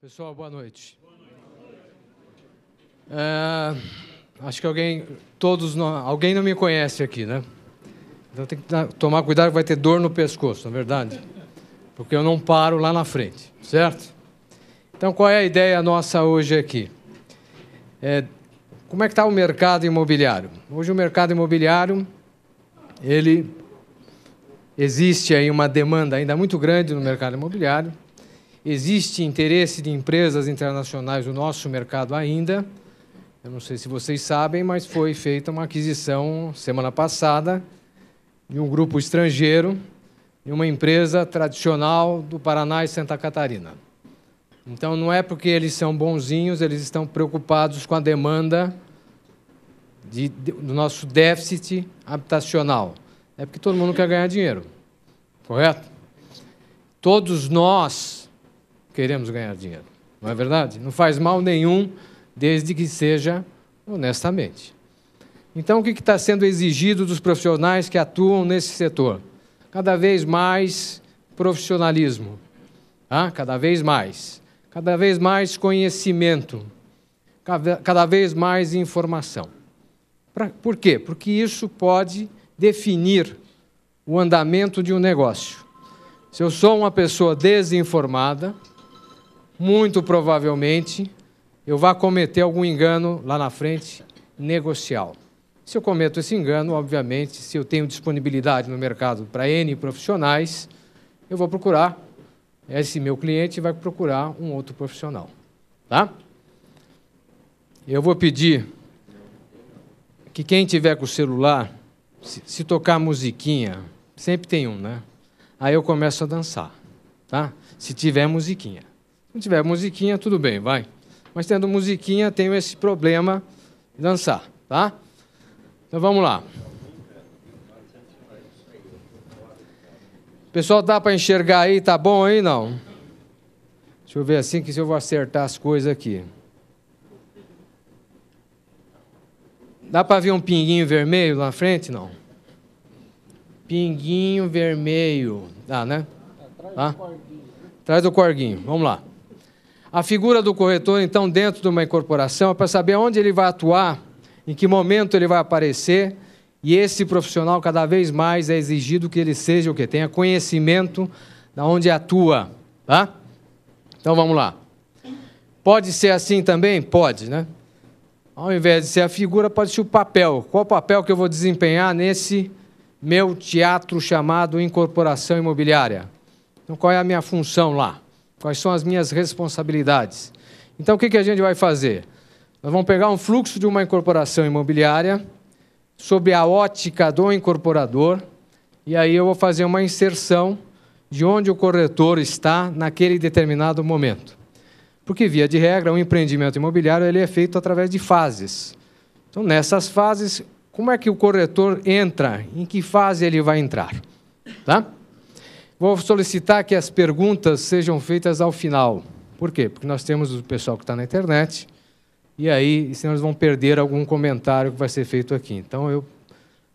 Pessoal, boa noite. Acho que alguém não me conhece aqui, né? Então tem que tomar cuidado que vai ter dor no pescoço, não é verdade? Porque eu não paro lá na frente, certo? Então, qual é a ideia nossa hoje aqui? Como é que está o mercado imobiliário? Hoje o mercado imobiliário, existe aí uma demanda ainda muito grande no mercado imobiliário. Existe interesse de empresas internacionais no nosso mercado ainda. Eu não sei se vocês sabem, mas foi feita uma aquisição semana passada de um grupo estrangeiro de uma empresa tradicional do Paraná e Santa Catarina. Então, não é porque eles são bonzinhos, eles estão preocupados com a demanda do nosso déficit habitacional. É porque todo mundo quer ganhar dinheiro, correto? Todos nós queremos ganhar dinheiro, não é verdade? Não faz mal nenhum, desde que seja honestamente. Então, o que está sendo exigido dos profissionais que atuam nesse setor? Cada vez mais profissionalismo, cada vez mais conhecimento, cada vez mais informação. Por quê? Porque isso pode definir o andamento de um negócio. Se eu sou uma pessoa desinformada, muito provavelmente eu vou cometer algum engano lá na frente negocial. Se eu cometo esse engano, obviamente, se eu tenho disponibilidade no mercado para N profissionais, eu vou procurar, esse meu cliente vai procurar um outro profissional. Tá? Eu vou pedir que quem tiver com o celular, se tocar musiquinha, sempre tem um, né? Aí eu começo a dançar, tá? Se tiver musiquinha. Se não tiver musiquinha, tudo bem, vai. Mas tendo musiquinha, tenho esse problema de dançar, tá? Então vamos lá. Pessoal, dá para enxergar aí? Tá bom aí, não? Deixa eu ver assim, que se eu vou acertar as coisas aqui. Dá para ver um pinguinho vermelho lá na frente, não? Pinguinho vermelho. Dá, né? Atrás do corguinho. Vamos lá. A figura do corretor, então, dentro de uma incorporação, é para saber onde ele vai atuar, em que momento ele vai aparecer, e esse profissional, cada vez mais, é exigido que ele seja o quê? Tenha conhecimento de onde atua. Tá? Então, vamos lá. Pode ser assim também? Pode, né? Ao invés de ser a figura, pode ser o papel. Qual o papel que eu vou desempenhar nesse meu teatro chamado incorporação imobiliária? Então, qual é a minha função lá? Quais são as minhas responsabilidades? Então, o que a gente vai fazer? Nós vamos pegar um fluxo de uma incorporação imobiliária sob a ótica do incorporador, e aí eu vou fazer uma inserção de onde o corretor está naquele determinado momento. Porque, via de regra, um empreendimento imobiliário ele é feito através de fases. Então, nessas fases, como é que o corretor entra? Em que fase ele vai entrar? Tá? Vou solicitar que as perguntas sejam feitas ao final. Por quê? Porque nós temos o pessoal que está na internet, e aí, senão eles vão perder algum comentário que vai ser feito aqui. Então, eu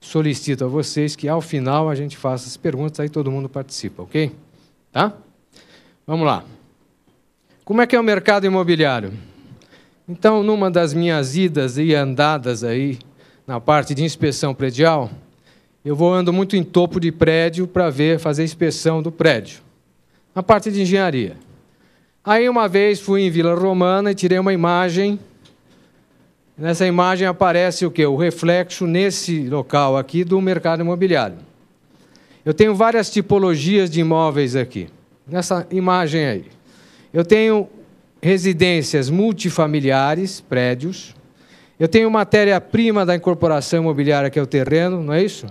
solicito a vocês que, ao final, a gente faça as perguntas, aí todo mundo participa, ok? Tá? Vamos lá. Como é que é o mercado imobiliário? Então, numa das minhas idas e andadas aí, na parte de inspeção predial, eu ando muito em topo de prédio para fazer inspeção do prédio, na parte de engenharia. Aí, uma vez, fui em Vila Romana e tirei uma imagem. Nessa imagem aparece o quê? O reflexo nesse local aqui do mercado imobiliário. Eu tenho várias tipologias de imóveis aqui, nessa imagem aí. Eu tenho residências multifamiliares, prédios. Eu tenho matéria-prima da incorporação imobiliária, que é o terreno, não é isso?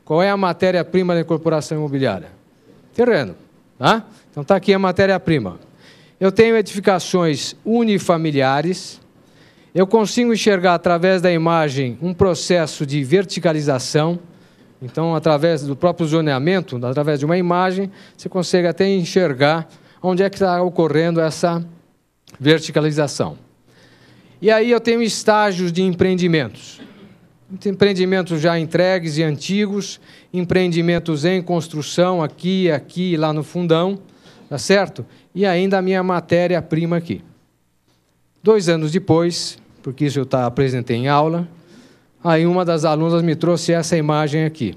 Qual é a matéria-prima da incorporação imobiliária? Terreno. Tá? Então, está aqui a matéria-prima. Eu tenho edificações unifamiliares. Eu consigo enxergar, através da imagem, um processo de verticalização. Então, através do próprio zoneamento, através de uma imagem, você consegue até enxergar onde é que está ocorrendo essa verticalização. E aí eu tenho estágios de empreendimentos. Empreendimentos já entregues e antigos, empreendimentos em construção, aqui e lá no fundão, tá certo? e ainda a minha matéria-prima aqui. 2 anos depois, porque isso eu apresentei em aula, aí uma das alunas me trouxe essa imagem aqui.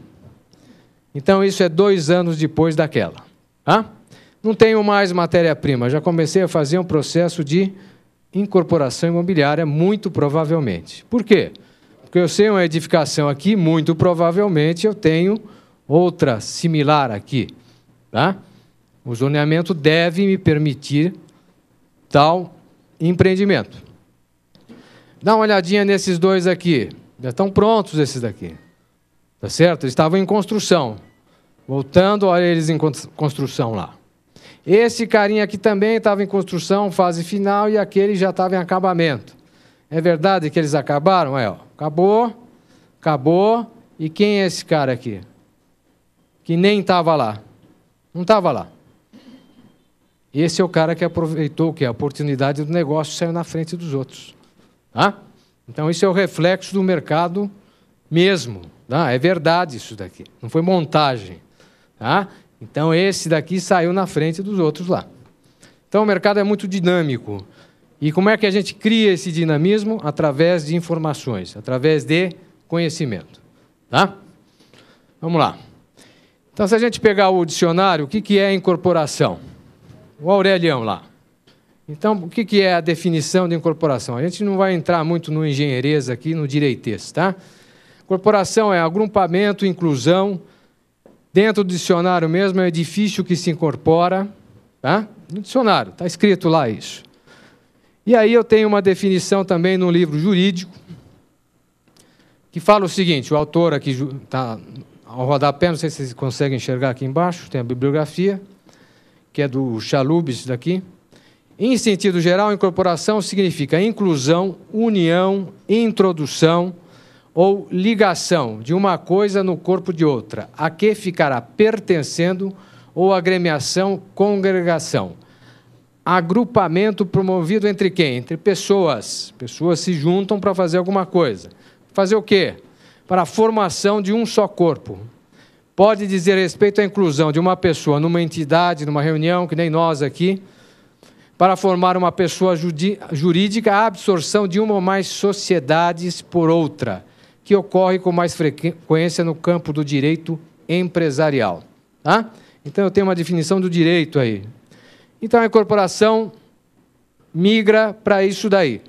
Então, isso é 2 anos depois daquela. Tá? Não tenho mais matéria-prima, já comecei a fazer um processo de incorporação imobiliária, muito provavelmente. Por quê? Porque eu sei uma edificação aqui, muito provavelmente eu tenho outra similar aqui. Tá? O zoneamento deve me permitir tal empreendimento. Dá uma olhadinha nesses 2 aqui. Já estão prontos esses daqui. Tá certo? Eles estavam em construção. Voltando, olha eles em construção lá. Esse carinha aqui também estava em construção, fase final, e aquele já estava em acabamento. É verdade que eles acabaram? Ó, acabou, acabou. E quem é esse cara aqui? Que nem estava lá. Não estava lá. Esse é o cara que aproveitou a oportunidade do negócio e saiu na frente dos outros. Tá? Então, isso é o reflexo do mercado mesmo. Tá? É verdade isso daqui. Não foi montagem. Tá? Então, esse daqui saiu na frente dos outros lá. Então, o mercado é muito dinâmico. E como é que a gente cria esse dinamismo? Através de informações, através de conhecimento. Tá? Vamos lá. Então, se a gente pegar o dicionário, o que é incorporação? O Aurelião lá. Então, o que é a definição de incorporação? A gente não vai entrar muito no engenheirês aqui, no direitês, tá? Incorporação é agrupamento, inclusão. Dentro do dicionário mesmo, é um edifício que se incorpora. Tá? No dicionário, está escrito lá isso. E aí eu tenho uma definição também no livro jurídico, que fala o seguinte, o autor aqui está ao rodapé, não sei se vocês conseguem enxergar aqui embaixo, tem a bibliografia, que é do Chalubis daqui. Em sentido geral, incorporação significa inclusão, união, introdução ou ligação de uma coisa no corpo de outra, a que ficará pertencendo ou agremiação, congregação. Agrupamento promovido entre quem? Entre pessoas. Pessoas se juntam para fazer alguma coisa. Fazer o quê? Para a formação de um só corpo. Pode dizer respeito à inclusão de uma pessoa numa entidade, numa reunião, que nem nós aqui, para formar uma pessoa jurídica, a absorção de uma ou mais sociedades por outra, que ocorre com mais frequência no campo do direito empresarial. Tá? Então, eu tenho uma definição do direito aí. Então, a incorporação migra para isso daí,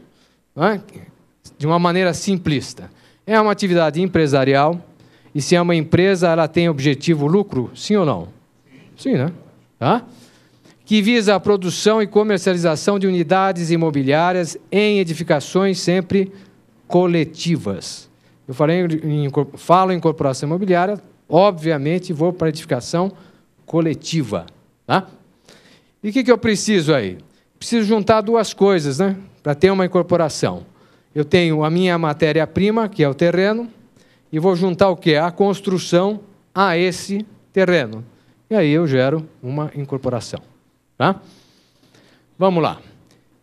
né? De uma maneira simplista. É uma atividade empresarial, e se é uma empresa, ela tem objetivo lucro? Sim ou não? Sim, né? Tá? Que visa a produção e comercialização de unidades imobiliárias em edificações sempre coletivas. Eu falo em incorporação imobiliária, obviamente vou para a edificação coletiva. Tá? E o que eu preciso aí? Preciso juntar 2 coisas, né? Para ter uma incorporação. Eu tenho a minha matéria-prima, que é o terreno, e vou juntar o quê? A construção a esse terreno. E aí eu gero uma incorporação. Tá? Vamos lá.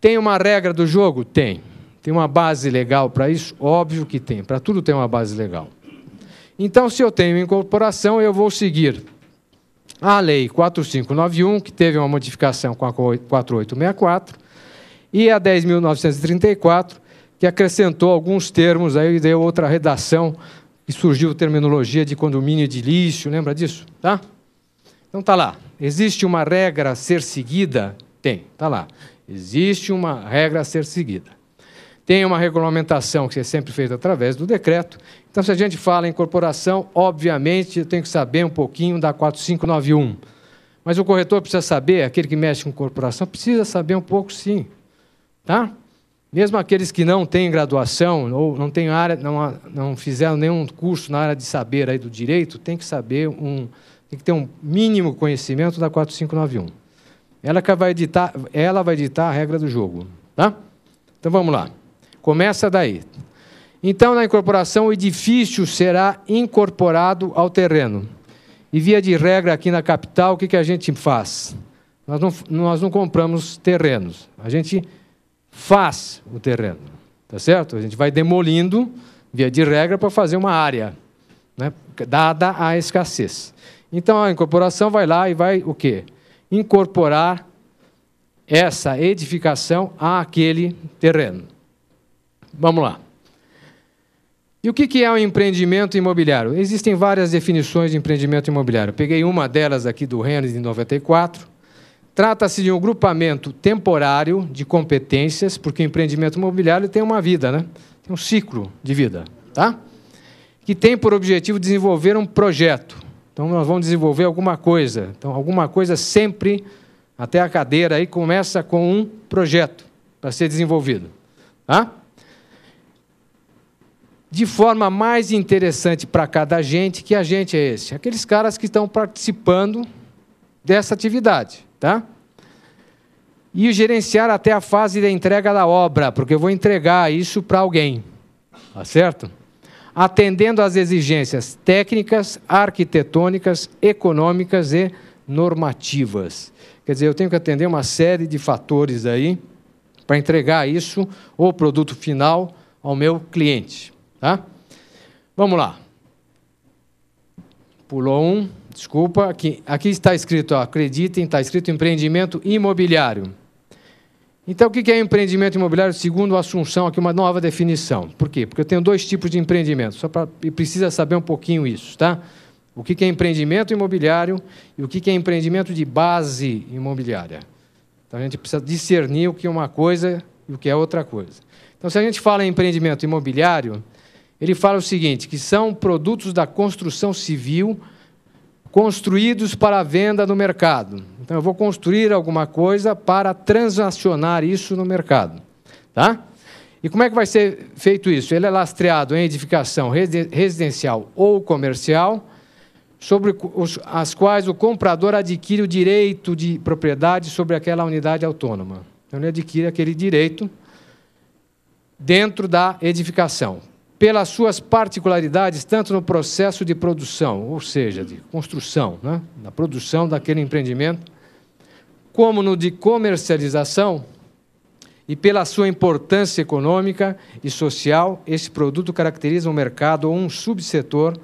Tem uma regra do jogo? Tem. Tem uma base legal para isso? Óbvio que tem. Para tudo tem uma base legal. Então, se eu tenho incorporação, eu vou seguir a Lei 4591, que teve uma modificação com a 4864, e a 10.934, que acrescentou alguns termos, aí deu outra redação, e surgiu terminologia de condomínio edilício, lembra disso? Tá? Então, está lá. Existe uma regra a ser seguida? Tem, está lá. Existe uma regra a ser seguida. Tem uma regulamentação que é sempre feita através do decreto. Então, se a gente fala em incorporação, obviamente, eu tenho que saber um pouquinho da 4591. Mas o corretor precisa saber, aquele que mexe com incorporação, precisa saber um pouco, sim. Tá? Mesmo aqueles que não têm graduação ou não têm área, não fizeram nenhum curso na área de saber aí do direito, tem que saber tem que ter um mínimo conhecimento da 4591. Ela vai ditar a regra do jogo. Tá? Então, vamos lá. Começa daí. Então, na incorporação, o edifício será incorporado ao terreno. E, via de regra, aqui na capital, o que a gente faz? Nós não compramos terrenos. A gente faz o terreno. Tá certo? A gente vai demolindo, via de regra, para fazer uma área, né, dada a escassez. Então, a incorporação vai lá e vai o quê? Incorporar essa edificação àquele terreno. Vamos lá. E o que é um empreendimento imobiliário? Existem várias definições de empreendimento imobiliário. Eu peguei uma delas aqui do Rennes, de 94. Trata-se de um grupamento temporário de competências, porque o empreendimento imobiliário tem uma vida, né? Tem um ciclo de vida, tá? Que tem por objetivo desenvolver um projeto. Então, nós vamos desenvolver alguma coisa. Então, alguma coisa sempre, até a cadeira aí, começa com um projeto para ser desenvolvido, tá? De forma mais interessante para cada agente, que agente é esse? Aqueles caras que estão participando dessa atividade, tá? E gerenciar até a fase da entrega da obra, porque eu vou entregar isso para alguém, tá certo? Atendendo às exigências técnicas, arquitetônicas, econômicas e normativas. Quer dizer, eu tenho que atender uma série de fatores aí para entregar isso, ou produto final, ao meu cliente. Tá? Vamos lá. Pulou um, desculpa. Aqui está escrito, ó, acreditem, está escrito empreendimento imobiliário. Então, o que é empreendimento imobiliário? Segundo a Assunção, aqui uma nova definição. Por quê? Porque eu tenho dois tipos de empreendimento, e precisa saber um pouquinho isso, tá? O que é empreendimento imobiliário e o que é empreendimento de base imobiliária. Então, a gente precisa discernir o que é uma coisa e o que é outra coisa. Então, se a gente fala em empreendimento imobiliário, ele fala o seguinte, que são produtos da construção civil construídos para a venda no mercado. Então, eu vou construir alguma coisa para transacionar isso no mercado. Tá? E como é que vai ser feito isso? Ele é lastreado em edificação residencial ou comercial, sobre as quais o comprador adquire o direito de propriedade sobre aquela unidade autônoma. Então, ele adquire aquele direito dentro da edificação, pelas suas particularidades, tanto no processo de produção, ou seja, de construção, né, da produção daquele empreendimento, como no de comercialização, e pela sua importância econômica e social, esse produto caracteriza um mercado ou um subsetor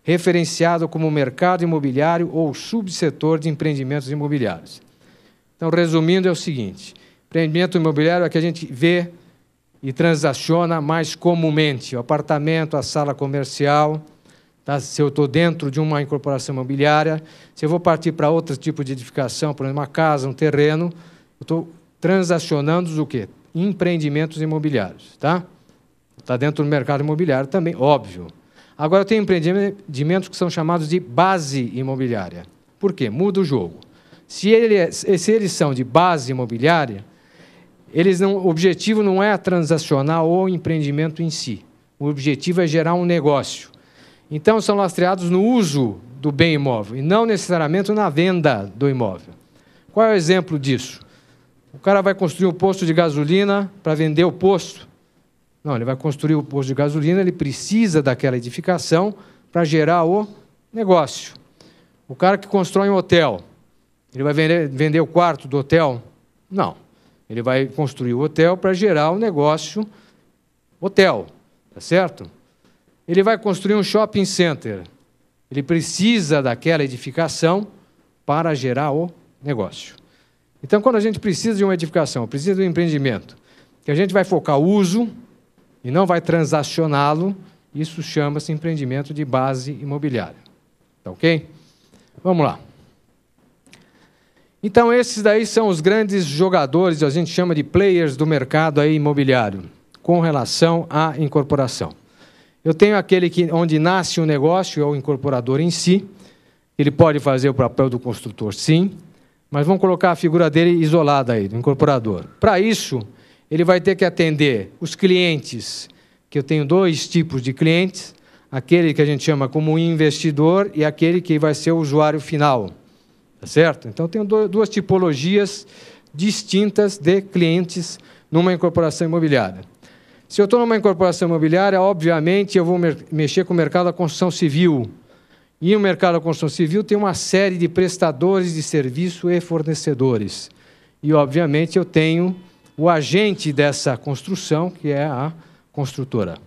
referenciado como mercado imobiliário ou subsetor de empreendimentos imobiliários. Então, resumindo, é o seguinte, empreendimento imobiliário é que a gente vê e transaciona mais comumente, o apartamento, a sala comercial, tá? Se eu estou dentro de uma incorporação imobiliária, se eu vou partir para outro tipo de edificação, por exemplo, uma casa, um terreno, eu estou transacionando o quê? Empreendimentos imobiliários, tá? Está dentro do mercado imobiliário também, óbvio. Agora, eu tenho empreendimentos que são chamados de base imobiliária. Por quê? Muda o jogo. Se eles são de base imobiliária, o objetivo não é transacionar o empreendimento em si. O objetivo é gerar um negócio. Então, são lastreados no uso do bem imóvel e não necessariamente na venda do imóvel. Qual é o exemplo disso? O cara vai construir um posto de gasolina para vender o posto. Não, ele vai construir o posto de gasolina, ele precisa daquela edificação para gerar o negócio. O cara que constrói um hotel, ele vai vender o quarto do hotel? Não. Ele vai construir o hotel para gerar um negócio hotel, tá certo? Ele vai construir um shopping center. Ele precisa daquela edificação para gerar o negócio. Então, quando a gente precisa de uma edificação, precisa de um empreendimento, que a gente vai focar o uso e não vai transacioná-lo, isso chama-se empreendimento de base imobiliária. Tá ok? Vamos lá. Então, esses daí são os grandes jogadores, a gente chama de players do mercado aí imobiliário, com relação à incorporação. Eu tenho aquele onde nasce o negócio, é o incorporador em si. Ele pode fazer o papel do construtor, sim, mas vamos colocar a figura dele isolada aí, do incorporador. Para isso, ele vai ter que atender os clientes, que eu tenho dois tipos de clientes, aquele que a gente chama como investidor e aquele que vai ser o usuário final. Tá certo? Então, eu tenho duas tipologias distintas de clientes numa incorporação imobiliária. Se eu estou numa incorporação imobiliária, obviamente, eu vou mexer com o mercado da construção civil. E o mercado da construção civil tem uma série de prestadores de serviço e fornecedores. E, obviamente, eu tenho o agente dessa construção, que é a construtora.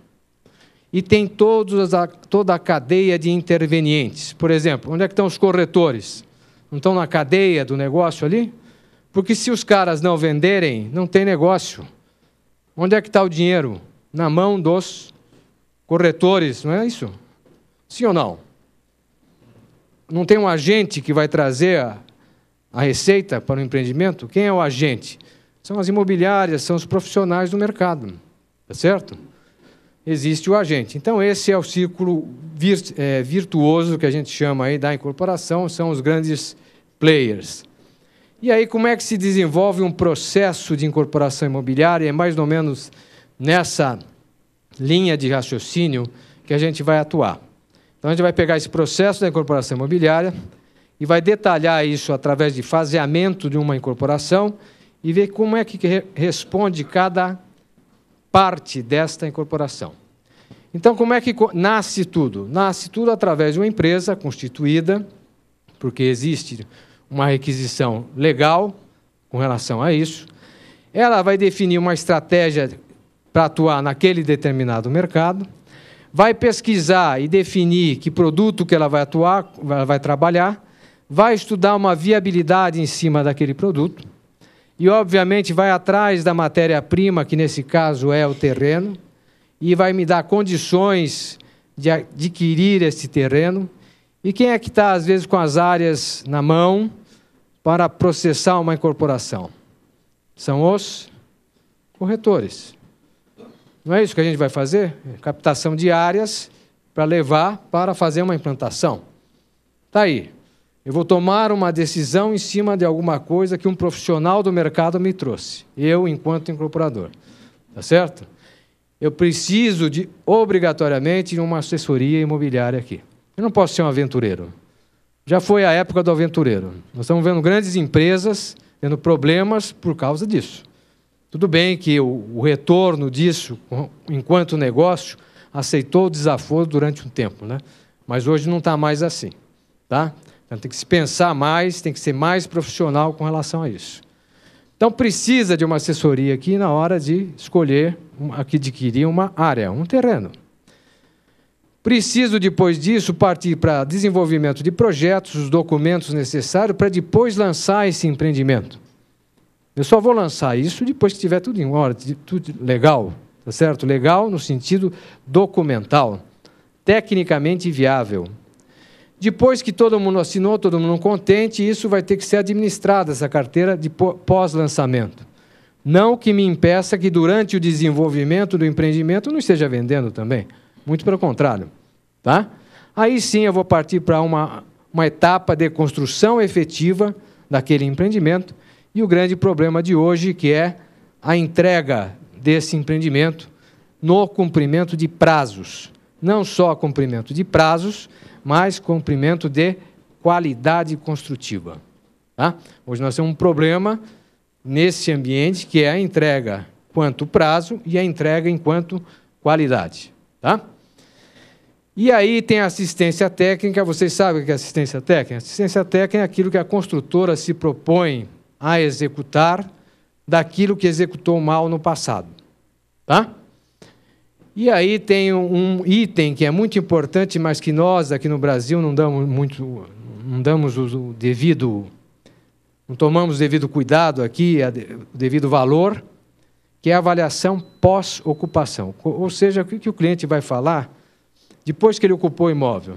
E tem toda a cadeia de intervenientes. Por exemplo, onde é que estão os corretores? Não estão na cadeia do negócio ali? Porque se os caras não venderem, não tem negócio. Onde é que está o dinheiro? Na mão dos corretores, não é isso? Sim ou não? Não tem um agente que vai trazer a receita para o empreendimento? Quem é o agente? São as imobiliárias, são os profissionais do mercado. Tá certo? Existe o agente. Então, esse é o círculo virtuoso que a gente chama aí da incorporação, são os grandes players. E aí, como é que se desenvolve um processo de incorporação imobiliária? É mais ou menos nessa linha de raciocínio que a gente vai atuar. Então, a gente vai pegar esse processo da incorporação imobiliária e vai detalhar isso através de faseamento de uma incorporação e ver como é que responde cada parte desta incorporação. Então, como é que nasce tudo? Nasce tudo através de uma empresa constituída, porque existe uma requisição legal com relação a isso. Ela vai definir uma estratégia para atuar naquele determinado mercado, vai pesquisar e definir que produto que ela vai atuar, vai trabalhar, vai estudar uma viabilidade em cima daquele produto e, obviamente, vai atrás da matéria-prima, que nesse caso é o terreno, e vai me dar condições de adquirir esse terreno. E quem é que está, às vezes, com as áreas na mão para processar uma incorporação? São os corretores. Não é isso que a gente vai fazer? Captação de áreas para levar para fazer uma implantação. Está aí. Eu vou tomar uma decisão em cima de alguma coisa que um profissional do mercado me trouxe. Eu, enquanto incorporador. Tá certo? Eu preciso, obrigatoriamente, de uma assessoria imobiliária aqui. Eu não posso ser um aventureiro. Já foi a época do aventureiro. Nós estamos vendo grandes empresas tendo problemas por causa disso. Tudo bem que o retorno disso, enquanto negócio, aceitou o desaforo durante um tempo, né? Mas hoje não está mais assim. Tá? Então, tem que se pensar mais, tem que ser mais profissional com relação a isso. Então, precisa de uma assessoria aqui na hora de escolher, adquirir uma área, um terreno. Preciso, depois disso, partir para desenvolvimento de projetos, os documentos necessários para depois lançar esse empreendimento. Eu só vou lançar isso depois que tiver tudo em ordem, tudo legal, tá certo? Legal no sentido documental, tecnicamente viável. Depois que todo mundo assinou, todo mundo contente, isso vai ter que ser administrado, essa carteira de pós-lançamento. Não que me impeça que durante o desenvolvimento do empreendimento eu não esteja vendendo também. Muito pelo contrário. Tá? Aí sim eu vou partir para uma etapa de construção efetiva daquele empreendimento e o grande problema de hoje, que é a entrega desse empreendimento no cumprimento de prazos. Não só cumprimento de prazos, mas cumprimento de qualidade construtiva. Tá? Hoje nós temos um problema nesse ambiente, que é a entrega quanto prazo e a entrega enquanto qualidade. Tá? E aí tem a assistência técnica. Vocês sabem o que é assistência técnica? Assistência técnica é aquilo que a construtora se propõe a executar daquilo que executou mal no passado. Tá? E aí tem um item que é muito importante, mas que nós, aqui no Brasil, não tomamos o devido cuidado aqui, o devido valor, que é a avaliação pós-ocupação. Ou seja, o que o cliente vai falar depois que ele ocupou o imóvel.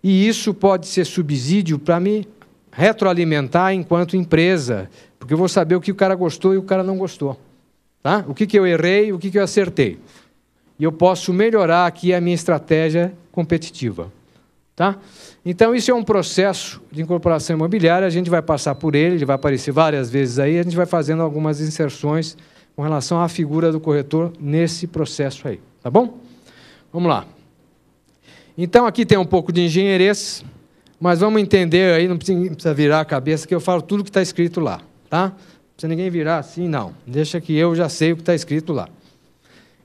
E isso pode ser subsídio para me retroalimentar enquanto empresa, porque eu vou saber o que o cara gostou e o cara não gostou. Tá? O que eu errei e o que eu acertei. E eu posso melhorar aqui a minha estratégia competitiva. Tá? Então, isso é um processo de incorporação imobiliária, a gente vai passar por ele vai aparecer várias vezes aí, a gente vai fazendo algumas inserções com relação à figura do corretor nesse processo aí. Tá bom? Vamos lá. Então, aqui tem um pouco de engenherias, mas vamos entender aí, não precisa virar a cabeça, que eu falo tudo que está escrito lá. Tá? Não precisa ninguém virar assim, não. Deixa que eu já sei o que está escrito lá.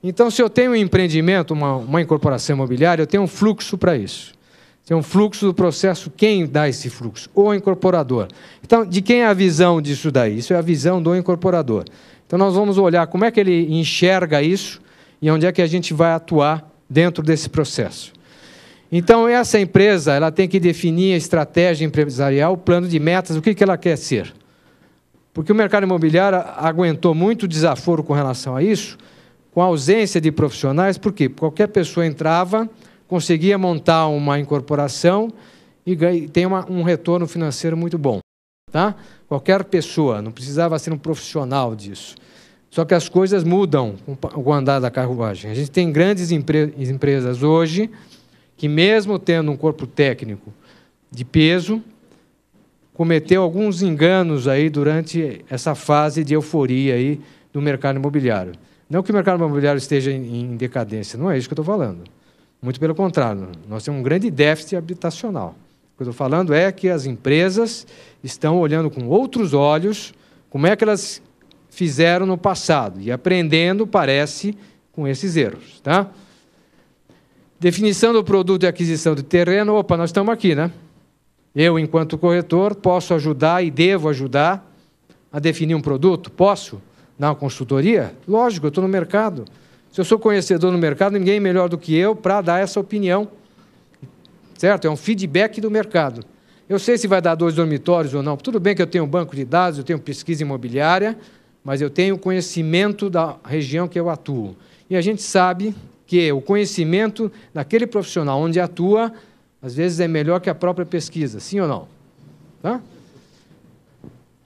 Então, se eu tenho um empreendimento, uma incorporação imobiliária, eu tenho um fluxo para isso. Tem um fluxo do processo. Quem dá esse fluxo? O incorporador. Então, de quem é a visão disso daí? Isso é a visão do incorporador. Então, nós vamos olhar como é que ele enxerga isso e onde é que a gente vai atuar dentro desse processo. Então, essa empresa ela tem que definir a estratégia empresarial, o plano de metas, o que ela quer ser. Porque o mercado imobiliário aguentou muito desaforo com relação a isso, com a ausência de profissionais. Por quê? Porque qualquer pessoa entrava, conseguia montar uma incorporação e tem um retorno financeiro muito bom. Tá? Qualquer pessoa, não precisava ser um profissional disso. Só que as coisas mudam com o andar da carruagem. A gente tem grandes empresas hoje que, mesmo tendo um corpo técnico de peso, cometeu alguns enganos aí durante essa fase de euforia aí do mercado imobiliário. Não que o mercado imobiliário esteja em decadência, não é isso que eu estou falando. Muito pelo contrário, nós temos um grande déficit habitacional. O que eu estou falando é que as empresas estão olhando com outros olhos como é que elas fizeram no passado e aprendendo, parece, com esses erros. Tá? Definição do produto e aquisição de terreno. Opa, nós estamos aqui, né? Eu, enquanto corretor, posso ajudar e devo ajudar a definir um produto? Posso? Dar uma consultoria? Lógico, eu estou no mercado. Se eu sou conhecedor no mercado, ninguém é melhor do que eu para dar essa opinião. Certo? É um feedback do mercado. Eu sei se vai dar 2 dormitórios ou não. Tudo bem que eu tenho um banco de dados, eu tenho pesquisa imobiliária, mas eu tenho conhecimento da região que eu atuo. E a gente sabe que o conhecimento daquele profissional onde atua, às vezes é melhor que a própria pesquisa, sim ou não? Tá?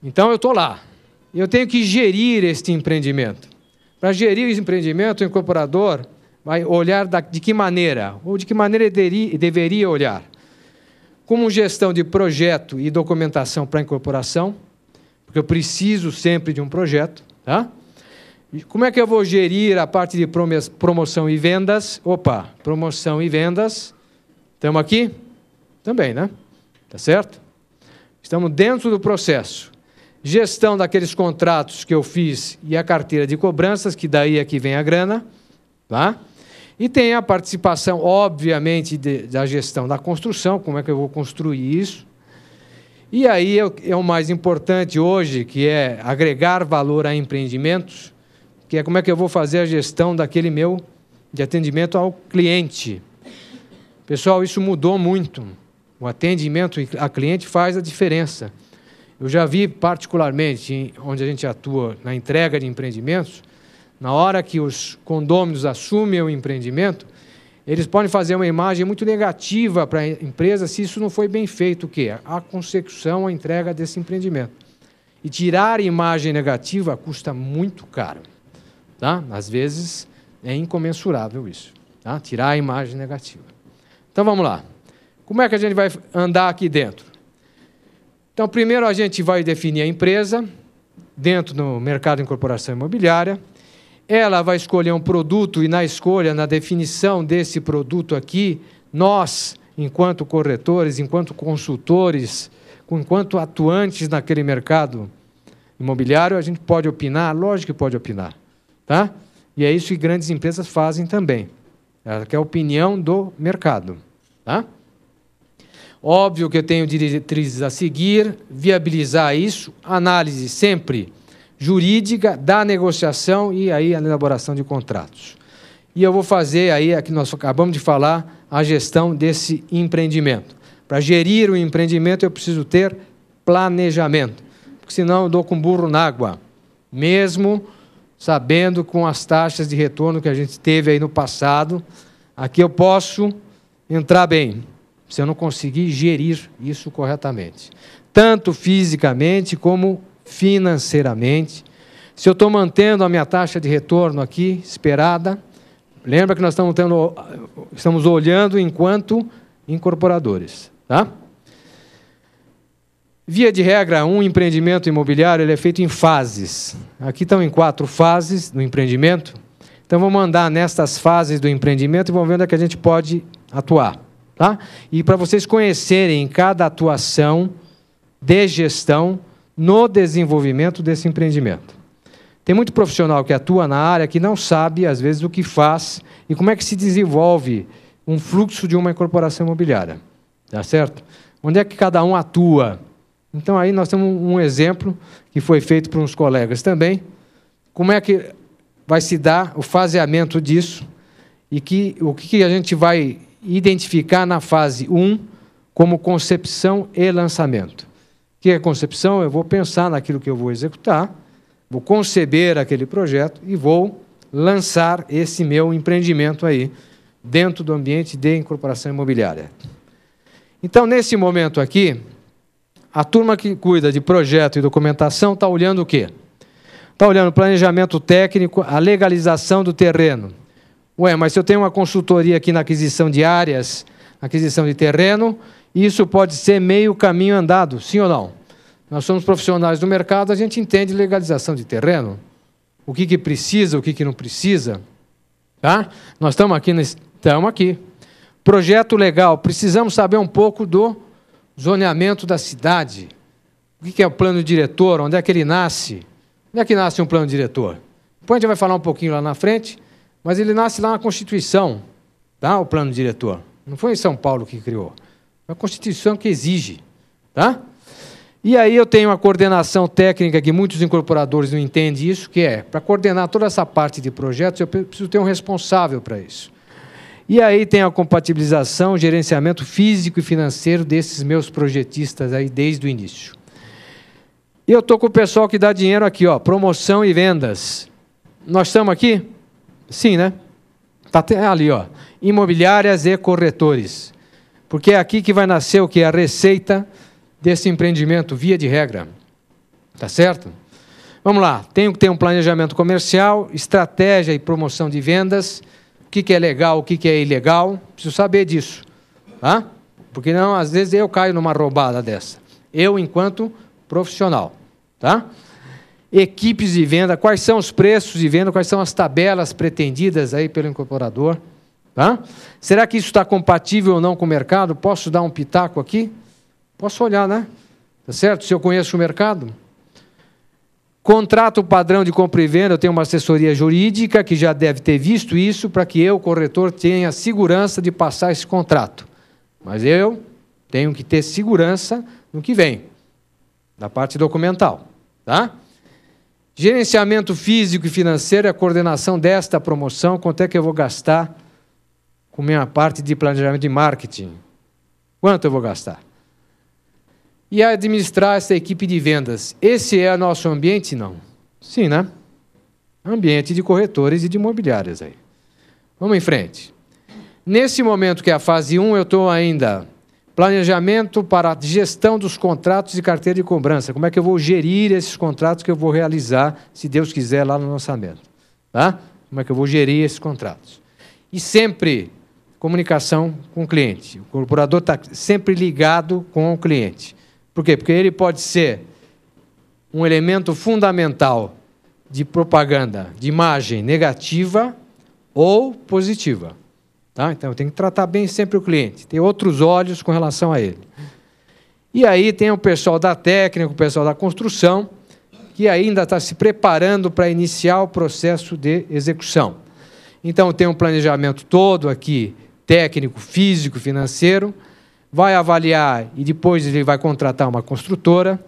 Então, eu estou lá. Eu tenho que gerir este empreendimento. Para gerir esse empreendimento, o incorporador vai olhar de que maneira? Ou de que maneira ele deveria olhar? Como gestão de projeto e documentação para a incorporação, porque eu preciso sempre de um projeto. Tá? E como é que eu vou gerir a parte de promoção e vendas? Opa, promoção e vendas. Estamos aqui? Também, né? Tá certo? Estamos dentro do processo. Gestão daqueles contratos que eu fiz e a carteira de cobranças, que daí é que vem a grana. Tá? E tem a participação, obviamente, da gestão da construção, como é que eu vou construir isso. E aí é o mais importante hoje, que é agregar valor a empreendimentos, que é como é que eu vou fazer a gestão daquele meu de atendimento ao cliente. Pessoal, isso mudou muito. O atendimento a cliente faz a diferença. Eu já vi, particularmente, onde a gente atua na entrega de empreendimentos, na hora que os condôminos assumem o empreendimento, eles podem fazer uma imagem muito negativa para a empresa se isso não foi bem feito, o quê? A consecução, a entrega desse empreendimento. E tirar a imagem negativa custa muito caro. Tá? Às vezes, é incomensurável isso. Tá? Tirar a imagem negativa. Então, vamos lá. Como é que a gente vai andar aqui dentro? Então, primeiro a gente vai definir a empresa dentro do mercado de incorporação imobiliária. Ela vai escolher um produto e, na escolha, na definição desse produto aqui, nós, enquanto corretores, enquanto consultores, enquanto atuantes naquele mercado imobiliário, a gente pode opinar? Lógico que pode opinar. Tá? E é isso que grandes empresas fazem também. Ela quer a opinião do mercado. Tá? Óbvio que eu tenho diretrizes a seguir, viabilizar isso, análise sempre jurídica da negociação e aí a elaboração de contratos. E eu vou fazer aí, aqui nós acabamos de falar, a gestão desse empreendimento. Para gerir o empreendimento eu preciso ter planejamento, porque senão eu dou com burro na água, mesmo sabendo com as taxas de retorno que a gente teve aí no passado, aqui eu posso entrar bem, se eu não conseguir gerir isso corretamente, tanto fisicamente como financeiramente. Se eu estou mantendo a minha taxa de retorno aqui, esperada, lembra que nós estamos olhando enquanto incorporadores. Tá? Via de regra, um empreendimento imobiliário ele é feito em fases. Aqui estão em 4 fases do empreendimento. Então, vamos andar nestas fases do empreendimento e vamos ver onde é que a gente pode atuar. Tá? E para vocês conhecerem cada atuação de gestão no desenvolvimento desse empreendimento. Tem muito profissional que atua na área que não sabe, às vezes, o que faz e como é que se desenvolve um fluxo de uma incorporação imobiliária. Tá certo? Onde é que cada um atua? Então, aí nós temos um exemplo que foi feito por uns colegas também. Como é que vai se dar o faseamento disso e o que a gente vai identificar na fase 1 como concepção e lançamento, que é concepção? Eu vou pensar naquilo que eu vou executar, vou conceber aquele projeto e vou lançar esse meu empreendimento aí dentro do ambiente de incorporação imobiliária. Então, nesse momento aqui, a turma que cuida de projeto e documentação está olhando o quê? Está olhando o planejamento técnico, a legalização do terreno. Ué, mas se eu tenho uma consultoria aqui na aquisição de áreas, aquisição de terreno, isso pode ser meio caminho andado, sim ou não? Nós somos profissionais do mercado, a gente entende legalização de terreno, o que precisa, o que não precisa. Tá? Nós estamos aqui, Projeto legal, precisamos saber um pouco do zoneamento da cidade. O que é o plano diretor, onde é que ele nasce? Onde é que nasce um plano diretor? Depois a gente vai falar um pouquinho lá na frente, mas ele nasce lá na Constituição, tá? O plano diretor. Não foi em São Paulo que criou. É a Constituição que exige. Tá? E aí eu tenho uma coordenação técnica que muitos incorporadores não entendem isso, que é, para coordenar toda essa parte de projetos, eu preciso ter um responsável para isso. E aí tem a compatibilização, gerenciamento físico e financeiro desses meus projetistas aí desde o início. E eu estou com o pessoal que dá dinheiro aqui, ó, promoção e vendas. Nós estamos aqui? Sim, né? Está ali, ó, imobiliárias e corretores. Porque é aqui que vai nascer o que? A receita desse empreendimento, via de regra. Tá certo? Vamos lá. Tenho que ter um planejamento comercial, estratégia e promoção de vendas. O que é legal, o que é ilegal. Preciso saber disso. Tá? Porque não, às vezes eu caio numa roubada dessa. Eu, enquanto profissional. Tá? Equipes de venda, quais são os preços de venda, quais são as tabelas pretendidas aí pelo incorporador. Tá? Será que isso está compatível ou não com o mercado? Posso dar um pitaco aqui? Posso olhar, né? Tá certo? Se eu conheço o mercado. Contrato padrão de compra e venda, eu tenho uma assessoria jurídica que já deve ter visto isso para que eu, corretor, tenha segurança de passar esse contrato. Mas eu tenho que ter segurança no que vem, da parte documental. Tá? Gerenciamento físico e financeiro, a coordenação desta promoção, quanto é que eu vou gastar com minha parte de planejamento de marketing? Quanto eu vou gastar? E administrar essa equipe de vendas. Esse é o nosso ambiente? Não. Sim, né? Ambiente de corretores e de imobiliárias aí. Vamos em frente. Nesse momento que é a fase 1, eu estou ainda planejamento para a gestão dos contratos e carteira de cobrança. Como é que eu vou gerir esses contratos que eu vou realizar, se Deus quiser, lá no lançamento. Tá? Como é que eu vou gerir esses contratos? E sempre comunicação com o cliente. O incorporador está sempre ligado com o cliente. Por quê? Porque ele pode ser um elemento fundamental de propaganda, de imagem negativa ou positiva. Tá? Então, eu tenho que tratar bem sempre o cliente, ter outros olhos com relação a ele. E aí tem o pessoal da técnica, o pessoal da construção, que ainda está se preparando para iniciar o processo de execução. Então, tem um planejamento todo aqui, técnico, físico, financeiro, vai avaliar e depois ele vai contratar uma construtora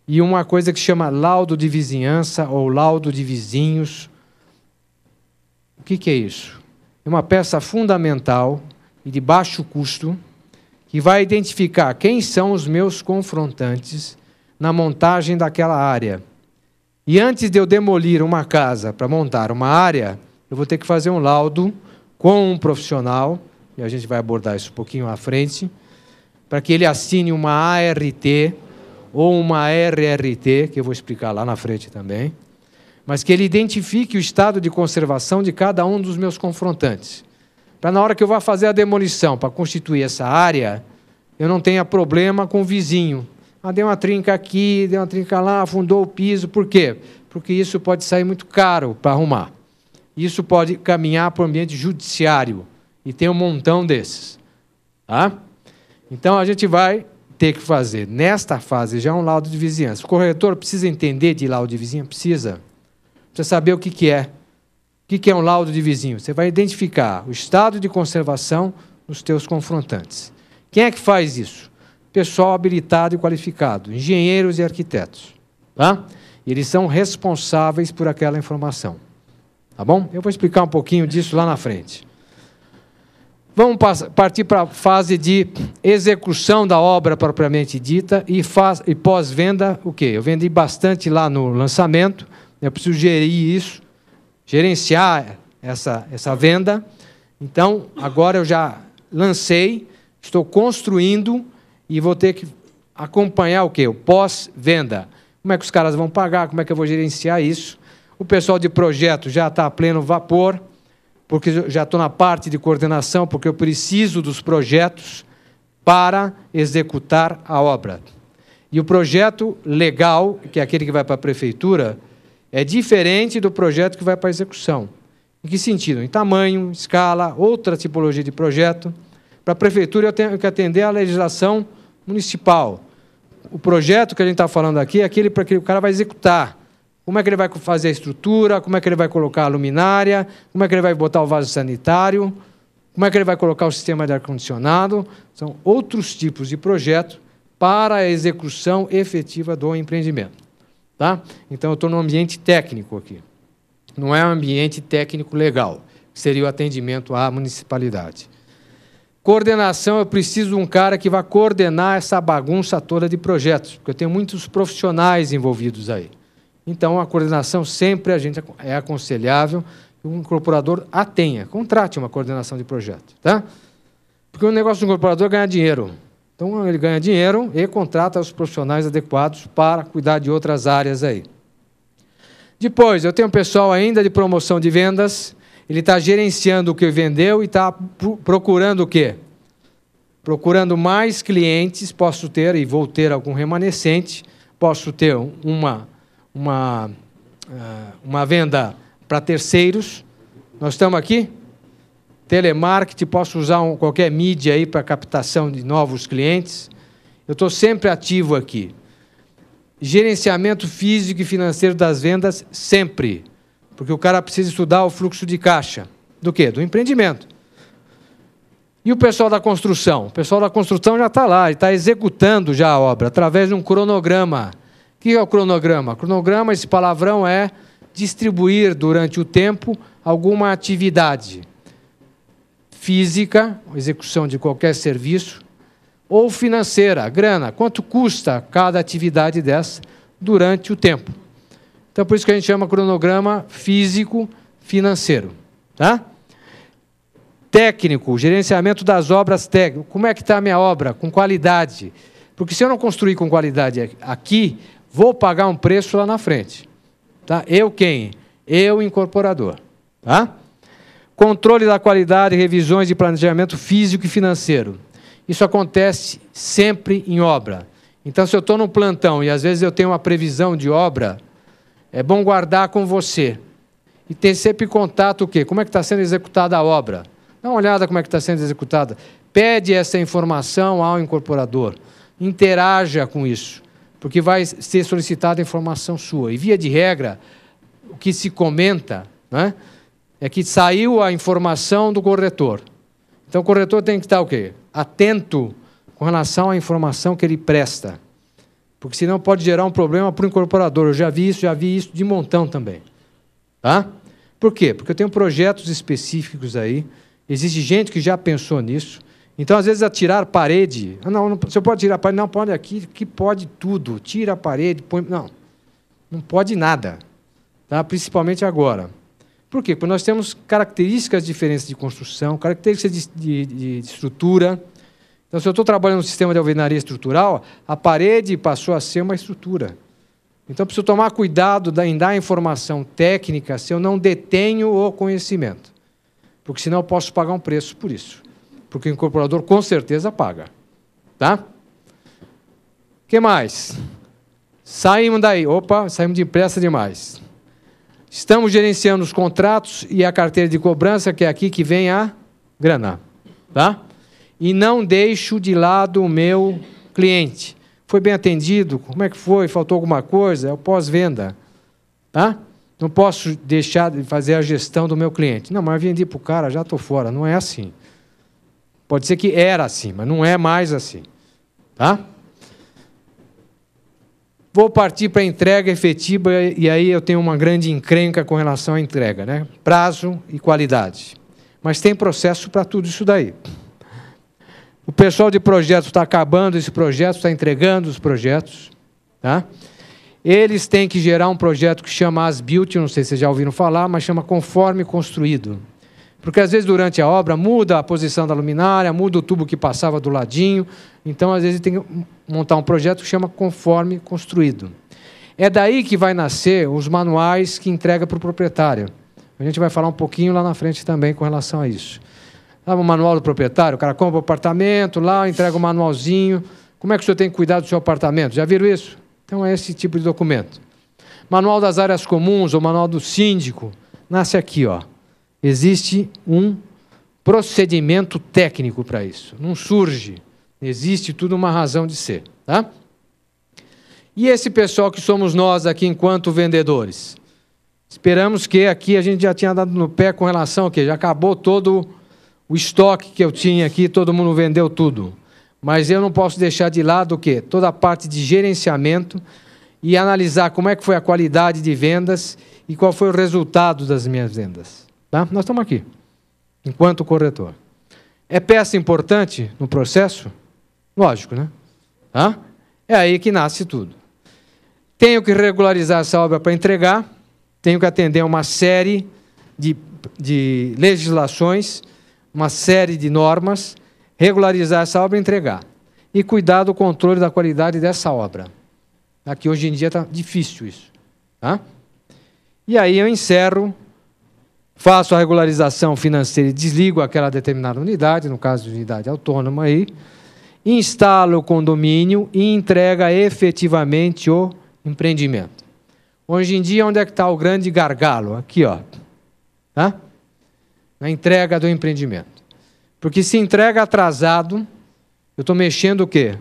e uma coisa que chama laudo de vizinhança ou laudo de vizinhos. O que é isso? É uma peça fundamental e de baixo custo que vai identificar quem são os meus confrontantes na montagem daquela área. E antes de eu demolir uma casa para montar uma área, eu vou ter que fazer um laudo com um profissional, e a gente vai abordar isso um pouquinho à frente, para que ele assine uma ART ou uma RRT, que eu vou explicar lá na frente também, mas que ele identifique o estado de conservação de cada um dos meus confrontantes. Para na hora que eu vá fazer a demolição, para constituir essa área, eu não tenha problema com o vizinho. Ah, deu uma trinca aqui, deu uma trinca lá, afundou o piso. Por quê? Porque isso pode sair muito caro para arrumar. Isso pode caminhar para o ambiente judiciário, e tem um montão desses. Tá? Então, a gente vai ter que fazer, nesta fase, já um laudo de vizinhança. O corretor precisa entender de laudo de vizinhança? Precisa. Precisa saber o que é. O que é um laudo de vizinho? Você vai identificar o estado de conservação dos teus confrontantes. Quem é que faz isso? Pessoal habilitado e qualificado, engenheiros e arquitetos. Tá? Eles são responsáveis por aquela informação. Tá bom? Eu vou explicar um pouquinho disso lá na frente. Vamos partir para a fase de execução da obra propriamente dita e pós-venda, o quê? Eu vendi bastante lá no lançamento, eu preciso gerir isso, gerenciar essa venda. Então, agora eu já lancei, estou construindo e vou ter que acompanhar o quê? O pós-venda. Como é que os caras vão pagar, como é que eu vou gerenciar isso? O pessoal de projeto já está a pleno vapor, porque eu já estou na parte de coordenação, porque eu preciso dos projetos para executar a obra. E o projeto legal, que é aquele que vai para a prefeitura, é diferente do projeto que vai para a execução. Em que sentido? Em tamanho, escala, outra tipologia de projeto. Para a prefeitura, eu tenho que atender à legislação municipal. O projeto que a gente está falando aqui é aquele para que o cara vai executar. Como é que ele vai fazer a estrutura, como é que ele vai colocar a luminária, como é que ele vai botar o vaso sanitário, como é que ele vai colocar o sistema de ar-condicionado. São outros tipos de projeto para a execução efetiva do empreendimento. Tá? Então, eu estou no ambiente técnico aqui. Não é um ambiente técnico legal, que seria o atendimento à municipalidade. Coordenação, eu preciso de um cara que vai coordenar essa bagunça toda de projetos, porque eu tenho muitos profissionais envolvidos aí. Então, a coordenação sempre é aconselhável que o incorporador a tenha. Contrate uma coordenação de projeto. Tá? Porque o negócio do incorporador é ganhar dinheiro. Então, ele ganha dinheiro e contrata os profissionais adequados para cuidar de outras áreas aí. Depois, eu tenho um pessoal ainda de promoção de vendas. Ele está gerenciando o que vendeu e está procurando o quê? Procurando mais clientes. Posso ter, e vou ter algum remanescente, posso ter uma venda para terceiros. Nós estamos aqui, telemarketing, posso usar qualquer mídia aí para captação de novos clientes. Eu estou sempre ativo aqui. Gerenciamento físico e financeiro das vendas, sempre. Porque o cara precisa estudar o fluxo de caixa. Do quê? Do empreendimento. E o pessoal da construção? O pessoal da construção já está lá, ele está executando já a obra, através de um cronograma. O que é o cronograma? O cronograma, esse palavrão, é distribuir durante o tempo alguma atividade física, execução de qualquer serviço, ou financeira, grana. Quanto custa cada atividade dessa durante o tempo? Então, por isso que a gente chama cronograma físico-financeiro. Tá? Técnico, gerenciamento das obras técnicas. Como é que está a minha obra? Com qualidade. Porque se eu não construir com qualidade aqui, vou pagar um preço lá na frente. Tá? Eu quem? Eu, incorporador. Tá? Controle da qualidade, revisões de planejamento físico e financeiro. Isso acontece sempre em obra. Então, se eu estou no plantão e às vezes eu tenho uma previsão de obra, é bom guardar com você. E ter sempre contato o quê? Como é que está sendo executada a obra? Dá uma olhada como é que está sendo executada. Pede essa informação ao incorporador. Interaja com isso, porque vai ser solicitada informação sua. E, via de regra, o que se comenta, né, é que saiu a informação do corretor. Então, o corretor tem que estar o quê? Atento com relação à informação que ele presta. Porque senão pode gerar um problema para o incorporador. Eu já vi isso de montão também. Tá? Por quê? Porque eu tenho projetos específicos aí, existe gente que já pensou nisso. Então, às vezes, a tirar parede... Não, você pode tirar a parede? Não, pode aqui, que pode tudo. Tira a parede, põe... Não pode nada. Tá? Principalmente agora. Por quê? Porque nós temos características diferentes de construção, características de estrutura. Então, se eu estou trabalhando no sistema de alvenaria estrutural, a parede passou a ser uma estrutura. Então, eu preciso tomar cuidado em dar informação técnica se eu não detenho o conhecimento. Porque senão eu posso pagar um preço por isso. Porque o incorporador com certeza paga. Tá? O que mais? Saímos daí. Opa, saímos depressa demais. Estamos gerenciando os contratos e a carteira de cobrança, que é aqui que vem a grana. Tá? E não deixo de lado o meu cliente. Foi bem atendido? Como é que foi? Faltou alguma coisa? É o pós-venda. Tá? Não posso deixar de fazer a gestão do meu cliente. Não, mas vendi para o cara, já estou fora. Não é assim. Pode ser que era assim, mas não é mais assim. Tá? Vou partir para a entrega efetiva, e aí eu tenho uma grande encrenca com relação à entrega, né? Prazo e qualidade. mas tem processo para tudo isso daí. O pessoal de projetos está acabando esse projeto, está entregando os projetos. Tá? Eles têm que gerar um projeto que chama As-Built, não sei se vocês já ouviram falar, mas chama Conforme Construído. Porque, às vezes, durante a obra, muda a posição da luminária, muda o tubo que passava do ladinho. Então, às vezes, tem que montar um projeto que chama Conforme Construído. É daí que vai nascer os manuais que entrega para o proprietário. A gente vai falar um pouquinho lá na frente também com relação a isso. O manual do proprietário, o cara compra o apartamento lá, entrega o manualzinho. Como é que o senhor tem que cuidar do seu apartamento? Já viram isso? Então, é esse tipo de documento. Manual das áreas comuns, ou manual do síndico, nasce aqui, ó. Existe um procedimento técnico para isso. Não surge. Existe tudo uma razão de ser. Tá? E esse pessoal que somos nós aqui enquanto vendedores? Esperamos que aqui a gente já tinha dado no pé com relação ao quê? Já acabou todo o estoque que eu tinha aqui, todo mundo vendeu tudo. Mas eu não posso deixar de lado o quê? Toda a parte de gerenciamento e analisar como é que foi a qualidade de vendas e qual foi o resultado das minhas vendas. Tá? Nós estamos aqui, enquanto corretor. É peça importante no processo? Lógico, né? Tá? É aí que nasce tudo. Tenho que regularizar essa obra para entregar, tenho que atender a uma série de legislações, uma série de normas, regularizar essa obra e entregar. E cuidar do controle da qualidade dessa obra. Aqui hoje em dia está difícil isso. Tá? E aí eu encerro, faço a regularização financeira e desligo aquela determinada unidade, no caso de unidade autônoma aí, instalo o condomínio e entrega efetivamente o empreendimento. Hoje em dia, onde é que está o grande gargalo? Aqui, ó. Tá? Na entrega do empreendimento. Porque se entrega atrasado, eu estou mexendo o quê?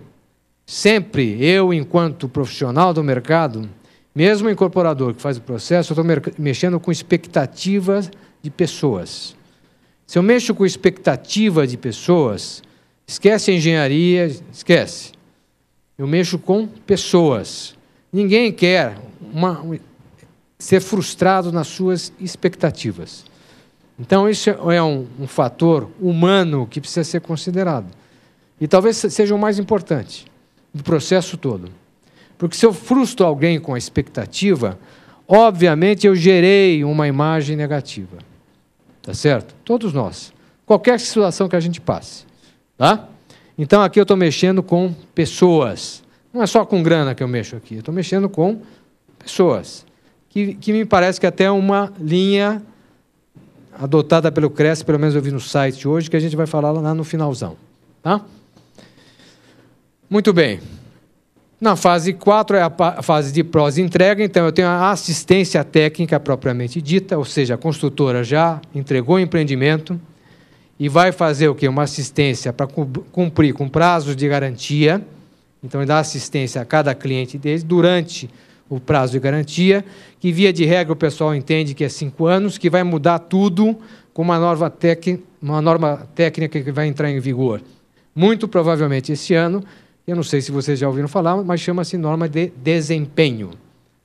Sempre eu, enquanto profissional do mercado, mesmo o incorporador que faz o processo, eu estou mexendo com expectativas de pessoas. Se eu mexo com expectativa de pessoas, esquece a engenharia, esquece. Eu mexo com pessoas. Ninguém quer ser frustrado nas suas expectativas. Então, isso é um fator humano que precisa ser considerado. E talvez seja o mais importante do processo todo. Porque se eu frustro alguém com a expectativa, obviamente eu gerei uma imagem negativa. Tá certo? Todos nós. Qualquer situação que a gente passe. Tá? Então, aqui eu estou mexendo com pessoas. Não é só com grana que eu mexo aqui. Eu estou mexendo com pessoas. Que me parece que até uma linha adotada pelo CRES, pelo menos eu vi no site hoje, que a gente vai falar lá no finalzão. Tá? Muito bem. Na fase 4 é a fase de pós-entrega, então eu tenho a assistência técnica propriamente dita, ou seja, a construtora já entregou o empreendimento e vai fazer o quê? Uma assistência para cumprir com prazos de garantia, então ele dá assistência a cada cliente deles durante o prazo de garantia, que via de regra o pessoal entende que é 5 anos, que vai mudar tudo com uma norma técnica que vai entrar em vigor. Muito provavelmente esse ano, eu não sei se vocês já ouviram falar, mas chama-se norma de desempenho.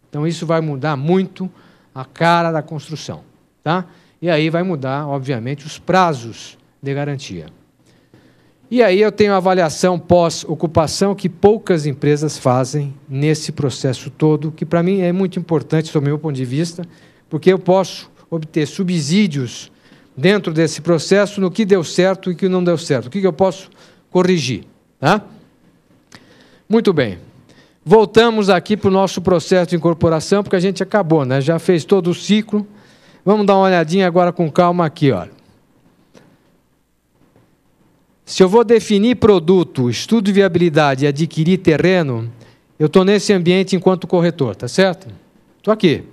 Então, isso vai mudar muito a cara da construção. Tá? E aí vai mudar, obviamente, os prazos de garantia. E aí eu tenho a avaliação pós-ocupação que poucas empresas fazem nesse processo todo, que para mim é muito importante, do meu ponto de vista, porque eu posso obter subsídios dentro desse processo no que deu certo e que não deu certo. O que eu posso corrigir. Tá? Muito bem. Voltamos aqui para o nosso processo de incorporação, porque a gente acabou, né? Já fez todo o ciclo. Vamos dar uma olhadinha agora com calma aqui, olha. Se eu vou definir produto, estudo de viabilidade e adquirir terreno, eu estou nesse ambiente enquanto corretor, tá certo? Estou aqui.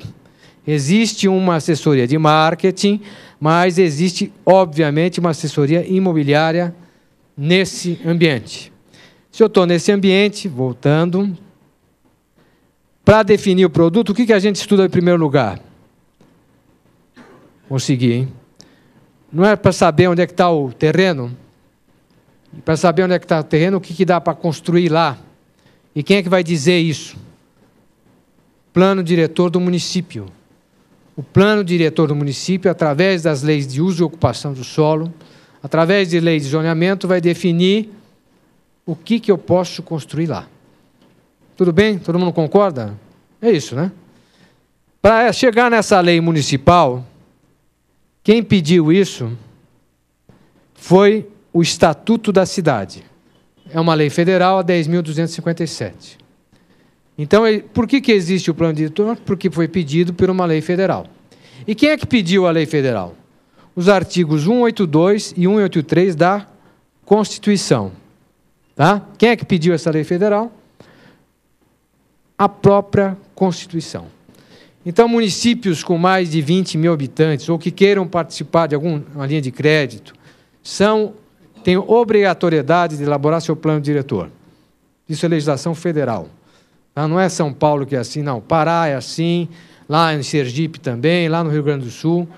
Existe uma assessoria de marketing, mas existe, obviamente, uma assessoria imobiliária nesse ambiente. Se eu estou nesse ambiente, voltando, para definir o produto, o que a gente estuda em primeiro lugar? Consegui, hein? Não é para saber onde é que está o terreno? Para saber onde é que está o terreno, o que dá para construir lá? E quem é que vai dizer isso? Plano diretor do município. o plano diretor do município, através das leis de uso e ocupação do solo, através de leis de zoneamento, vai definir o que eu posso construir lá. Tudo bem? Todo mundo concorda? É isso, né? Para chegar nessa lei municipal, quem pediu isso foi o Estatuto da Cidade. É uma lei federal, a 10.257. Então, por que existe o plano diretor? Porque foi pedido por uma lei federal. E quem é que pediu a lei federal? Os artigos 182 e 183 da Constituição. Tá? Quem é que pediu essa lei federal? A própria Constituição. Então, municípios com mais de 20 mil habitantes ou que queiram participar de alguma linha de crédito têm obrigatoriedade de elaborar seu plano diretor. Isso é legislação federal. Tá? Não é São Paulo que é assim, não. Pará é assim, lá em Sergipe também, lá no Rio Grande do Sul.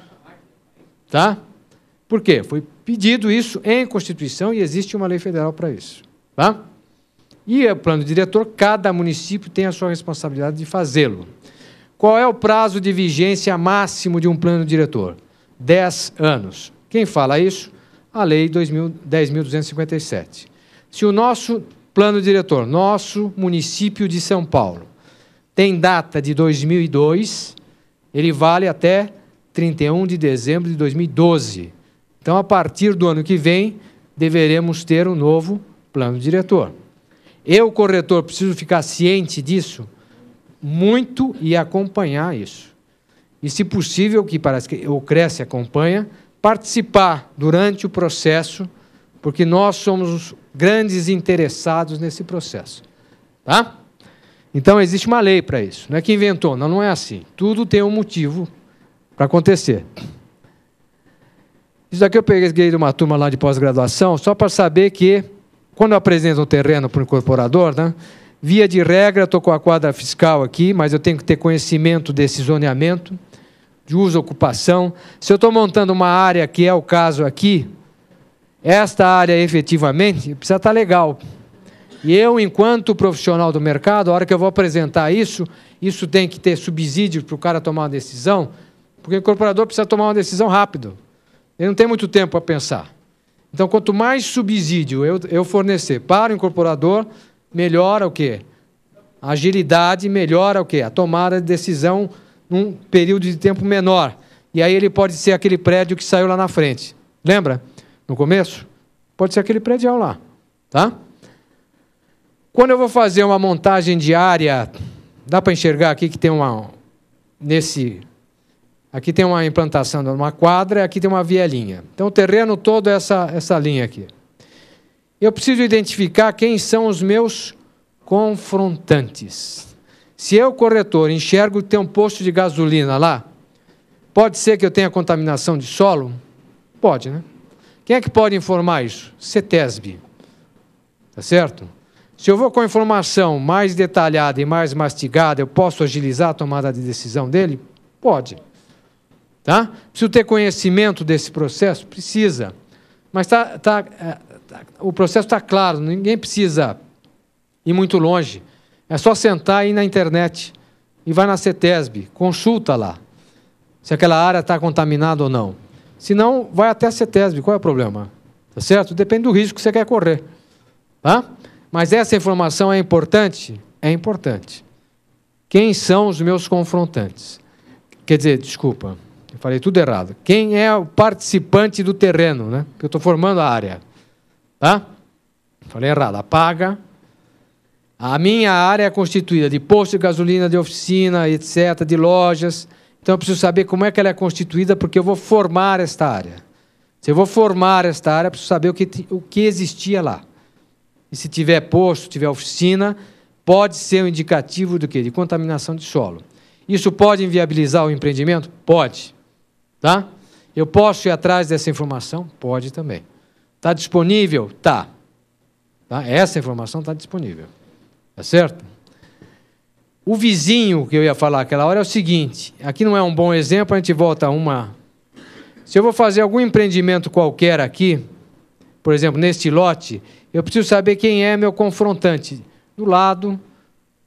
Tá? Por quê? Foi pedido isso em Constituição e existe uma lei federal para isso. Tá? E o plano diretor, cada município tem a sua responsabilidade de fazê-lo. Qual é o prazo de vigência máximo de um plano diretor? 10 anos. Quem fala isso? A Lei 10.257. Se o nosso plano diretor, nosso município de São Paulo, tem data de 2002, ele vale até 31 de dezembro de 2012. Então, a partir do ano que vem, deveremos ter um novo plano diretor. Eu, corretor, preciso ficar ciente disso muito e acompanhar isso. E, se possível, que parece que o Cresce acompanha, participar durante o processo, porque nós somos os grandes interessados nesse processo. Tá? Então, existe uma lei para isso. Não é que inventou, não é assim. Tudo tem um motivo para acontecer. Isso aqui eu peguei de uma turma lá de pós-graduação, só para saber que, quando eu apresento um terreno para o incorporador, né, via de regra, estou com a quadra fiscal aqui, mas eu tenho que ter conhecimento desse zoneamento, de uso e ocupação. Se eu estou montando uma área, que é o caso aqui, esta área efetivamente precisa estar legal. E eu, enquanto profissional do mercado, a hora que eu vou apresentar isso tem que ter subsídio para o cara tomar uma decisão, porque o incorporador precisa tomar uma decisão rápido. Ele não tem muito tempo para pensar. Então, quanto mais subsídio eu fornecer para o incorporador, melhora o quê? A agilidade, melhora o quê? A tomada de decisão num período de tempo menor. E aí ele pode ser aquele prédio que saiu lá na frente. Lembra? No começo? Pode ser aquele prédio lá. Tá? Quando eu vou fazer uma montagem de área, dá para enxergar aqui que tem aqui tem uma implantação de uma quadra, aqui tem uma vielinha. Então, o terreno todo é essa linha aqui. Eu preciso identificar quem são os meus confrontantes. Se eu, corretor, enxergo que tem um posto de gasolina lá, pode ser que eu tenha contaminação de solo? Pode, né? Quem é que pode informar isso? CETESB. Tá certo? Se eu vou com a informação mais detalhada e mais mastigada, eu posso agilizar a tomada de decisão dele? Pode. Tá? Preciso ter conhecimento desse processo? Precisa. Mas o processo está claro, ninguém precisa ir muito longe. É só sentar aí na internet e vai na CETESB, consulta lá se aquela área está contaminada ou não. Se não, vai até a CETESB, qual é o problema? Tá certo? Depende do risco que você quer correr. Tá? Mas essa informação é importante? É importante. Quem são os meus confrontantes? Quer dizer, desculpa, eu falei tudo errado. Quem é o participante do terreno, né? Porque eu estou formando a área. Tá? Falei errado. Apaga. A minha área é constituída de posto de gasolina, de oficina, etc., de lojas. Então, eu preciso saber como é que ela é constituída, porque eu vou formar esta área. Se eu vou formar esta área, eu preciso saber o que existia lá. E se tiver posto, tiver oficina, pode ser um indicativo do quê? De contaminação de solo. Isso pode inviabilizar o empreendimento? Pode. Tá? Eu posso ir atrás dessa informação? Pode também. Está disponível? Tá. Essa informação está disponível. Tá certo? O vizinho que eu ia falar aquela hora é o seguinte, aqui não é um bom exemplo, a gente volta a uma... Se eu vou fazer algum empreendimento qualquer aqui, por exemplo, neste lote, eu preciso saber quem é meu confrontante. Do lado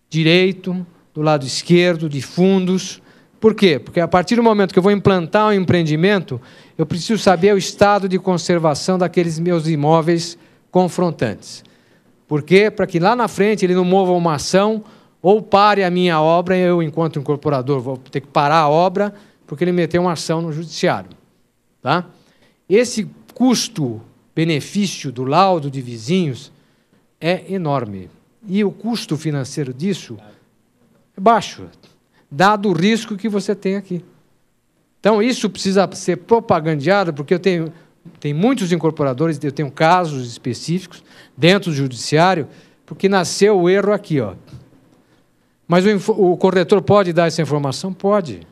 direito, do lado esquerdo, de fundos, Por quê? Porque a partir do momento que eu vou implantar um empreendimento, eu preciso saber o estado de conservação daqueles meus imóveis confrontantes. Por quê? Para que lá na frente ele não mova uma ação ou pare a minha obra, e eu, enquanto incorporador, vou ter que parar a obra porque ele meteu uma ação no judiciário. Tá? Esse custo-benefício do laudo de vizinhos é enorme. E o custo financeiro disso é baixo, dado o risco que você tem aqui. Então, isso precisa ser propagandeado, porque eu tenho muitos incorporadores, eu tenho casos específicos dentro do judiciário, porque nasceu o erro aqui. Ó. Mas o corretor pode dar essa informação? Pode.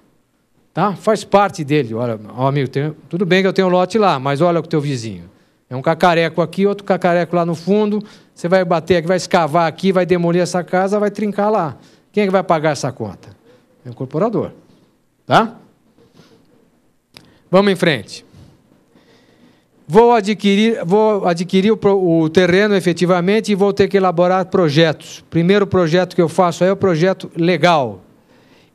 Tá? Faz parte dele. Olha, amigo, tudo bem que eu tenho um lote lá, mas olha o teu vizinho. É um cacareco aqui, outro cacareco lá no fundo, você vai bater aqui, vai escavar aqui, vai demolir essa casa, vai trincar lá. Quem é que vai pagar essa conta? É o incorporador. Tá? Vamos em frente. Vou adquirir o terreno efetivamente e vou ter que elaborar projetos. Primeiro projeto que eu faço aí é o projeto legal.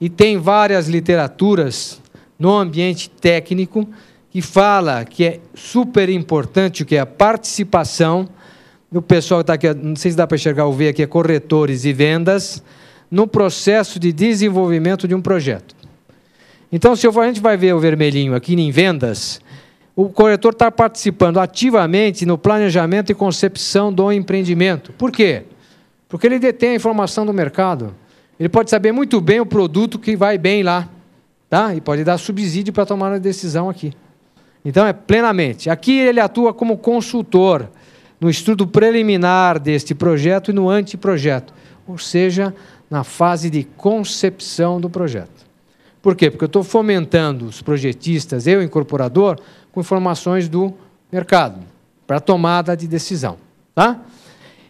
E tem várias literaturas no ambiente técnico que fala que é super importante o que é a participação do pessoal que está aqui, não sei se dá para enxergar ou ver aqui, é corretores e vendas, no processo de desenvolvimento de um projeto. Então, se a gente vai ver o vermelhinho aqui em vendas, o corretor está participando ativamente no planejamento e concepção do empreendimento. Por quê? Porque ele detém a informação do mercado. Ele pode saber muito bem o produto que vai bem lá, tá? E pode dar subsídio para tomar a decisão aqui. Então, é plenamente. Aqui ele atua como consultor no estudo preliminar deste projeto e no anteprojeto, ou seja, na fase de concepção do projeto. Por quê? Porque eu estou fomentando os projetistas, eu, incorporador, com informações do mercado, para tomada de decisão. Tá?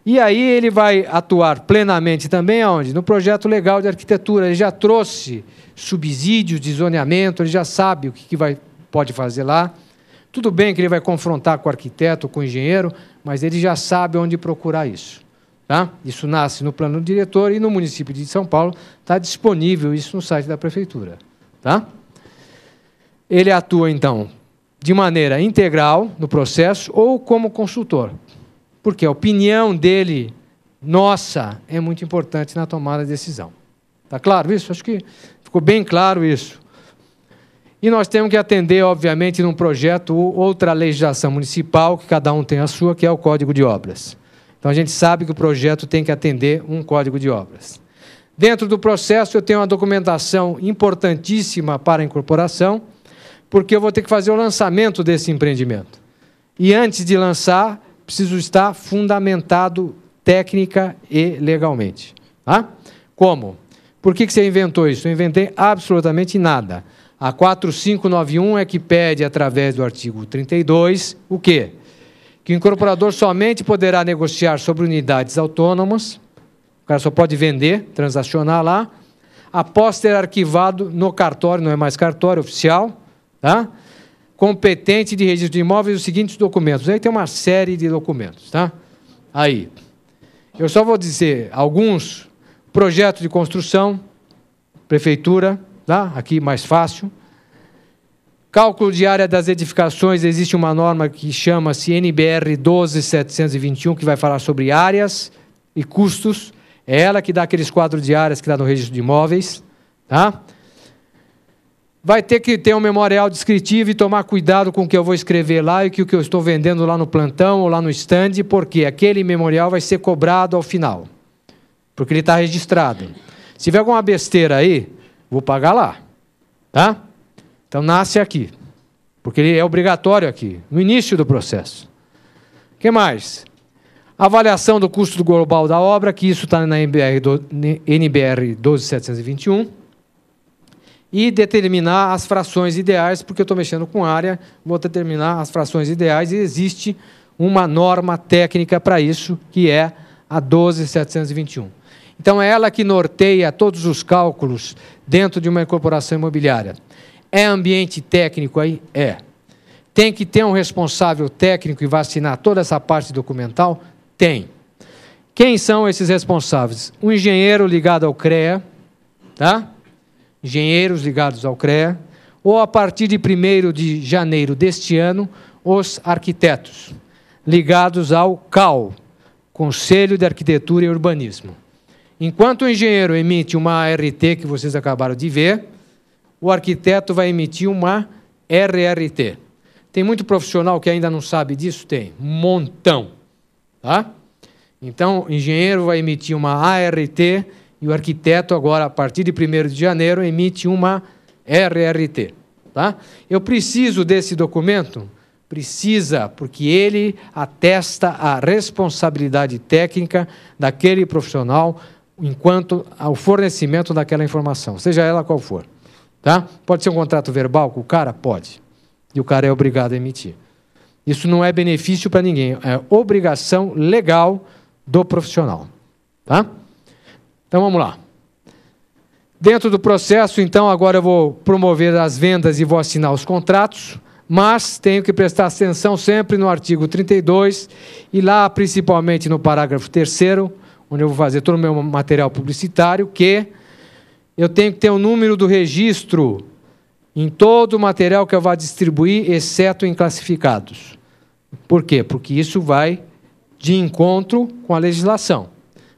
E aí ele vai atuar plenamente também aonde? No projeto legal de arquitetura. Ele já trouxe subsídios de zoneamento, ele já sabe o que pode fazer lá. Tudo bem que ele vai confrontar com o arquiteto, com o engenheiro, mas ele já sabe onde procurar isso. Tá? Isso nasce no plano diretor e no município de São Paulo está disponível isso no site da prefeitura. Tá? Ele atua, então, de maneira integral no processo ou como consultor. Porque a opinião dele, nossa, é muito importante na tomada de decisão. Está claro isso? Acho que ficou bem claro isso. E nós temos que atender, obviamente, num projeto outra legislação municipal, que cada um tem a sua, que é o Código de Obras. Então, a gente sabe que o projeto tem que atender um Código de Obras. Dentro do processo, eu tenho uma documentação importantíssima para a incorporação, porque eu vou ter que fazer o lançamento desse empreendimento. E antes de lançar, preciso estar fundamentado técnica e legalmente. Tá? Como? Por que você inventou isso? Eu inventei absolutamente nada. A 4591 é que pede, através do artigo 32, o quê? Que o incorporador somente poderá negociar sobre unidades autônomas, o cara só pode vender, transacionar lá, após ter arquivado no cartório, não é mais cartório oficial, tá? Competente de registro de imóveis os seguintes documentos. Aí tem uma série de documentos, tá? Aí. Eu só vou dizer alguns: projeto de construção, prefeitura, tá? Aqui mais fácil. Cálculo de área das edificações, existe uma norma que chama-se NBR 12721, que vai falar sobre áreas e custos. É ela que dá aqueles quadros de áreas que dá no registro de imóveis, tá? Vai ter que ter um memorial descritivo e tomar cuidado com o que eu vou escrever lá e com o que eu estou vendendo lá no plantão ou lá no stand, porque aquele memorial vai ser cobrado ao final, porque ele está registrado. Se tiver alguma besteira aí, vou pagar lá, tá? Então, nasce aqui, porque ele é obrigatório aqui, no início do processo. O que mais? Avaliação do custo global da obra, que isso está na NBR 12721. E determinar as frações ideais, porque eu estou mexendo com área, vou determinar as frações ideais e existe uma norma técnica para isso, que é a 12721. Então, é ela que norteia todos os cálculos dentro de uma incorporação imobiliária. É ambiente técnico aí? É. Tem que ter um responsável técnico e vai assinar toda essa parte documental? Tem. Quem são esses responsáveis? Um engenheiro ligado ao CREA, tá? engenheiros ligados ao CREA, ou a partir de 1º de janeiro deste ano, os arquitetos ligados ao CAU, Conselho de Arquitetura e Urbanismo. Enquanto o engenheiro emite uma ART, que vocês acabaram de ver, o arquiteto vai emitir uma RRT. Tem muito profissional que ainda não sabe disso? Tem, um montão. Tá? Então, o engenheiro vai emitir uma ART e o arquiteto, agora, a partir de 1º de janeiro, emite uma RRT. Tá? Eu preciso desse documento? Precisa, porque ele atesta a responsabilidade técnica daquele profissional enquanto ao fornecimento daquela informação, seja ela qual for. Tá? Pode ser um contrato verbal com o cara? Pode. E o cara é obrigado a emitir. Isso não é benefício para ninguém, é obrigação legal do profissional. Tá? Então, vamos lá. Dentro do processo, então, agora eu vou promover as vendas e vou assinar os contratos, mas tenho que prestar atenção sempre no artigo 32 e lá, principalmente no parágrafo 3º, onde eu vou fazer todo o meu material publicitário, que eu tenho que ter o número do registro em todo o material que eu vá distribuir, exceto em classificados. Por quê? Porque isso vai de encontro com a legislação,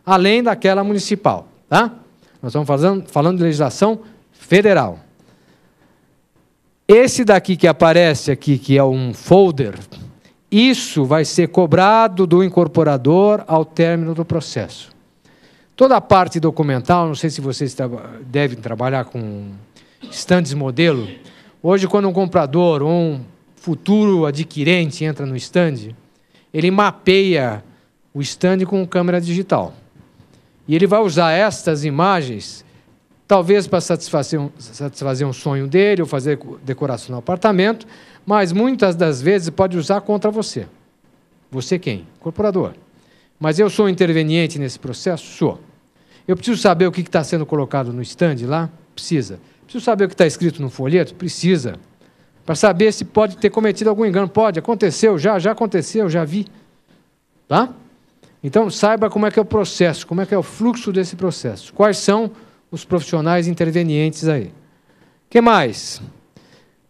além daquela municipal. Tá? Nós estamos falando de legislação federal. Esse daqui que aparece aqui, que é um folder, isso vai ser cobrado do incorporador ao término do processo. Toda a parte documental, não sei se vocês devem trabalhar com estandes modelo. Hoje, quando um comprador ou um futuro adquirente entra no estande, ele mapeia o estande com câmera digital. E ele vai usar estas imagens, talvez para satisfazer um sonho dele, ou fazer decoração no apartamento, mas muitas das vezes pode usar contra você. Você quem? Incorporador. Mas eu sou interveniente nesse processo? Sou. Eu preciso saber o que está sendo colocado no estande lá? Precisa. Preciso saber o que está escrito no folheto? Precisa. Para saber se pode ter cometido algum engano. Pode, aconteceu, já aconteceu, já vi. Tá? Então, saiba como é que é o processo, como é que é o fluxo desse processo. Quais são os profissionais intervenientes aí. O que mais?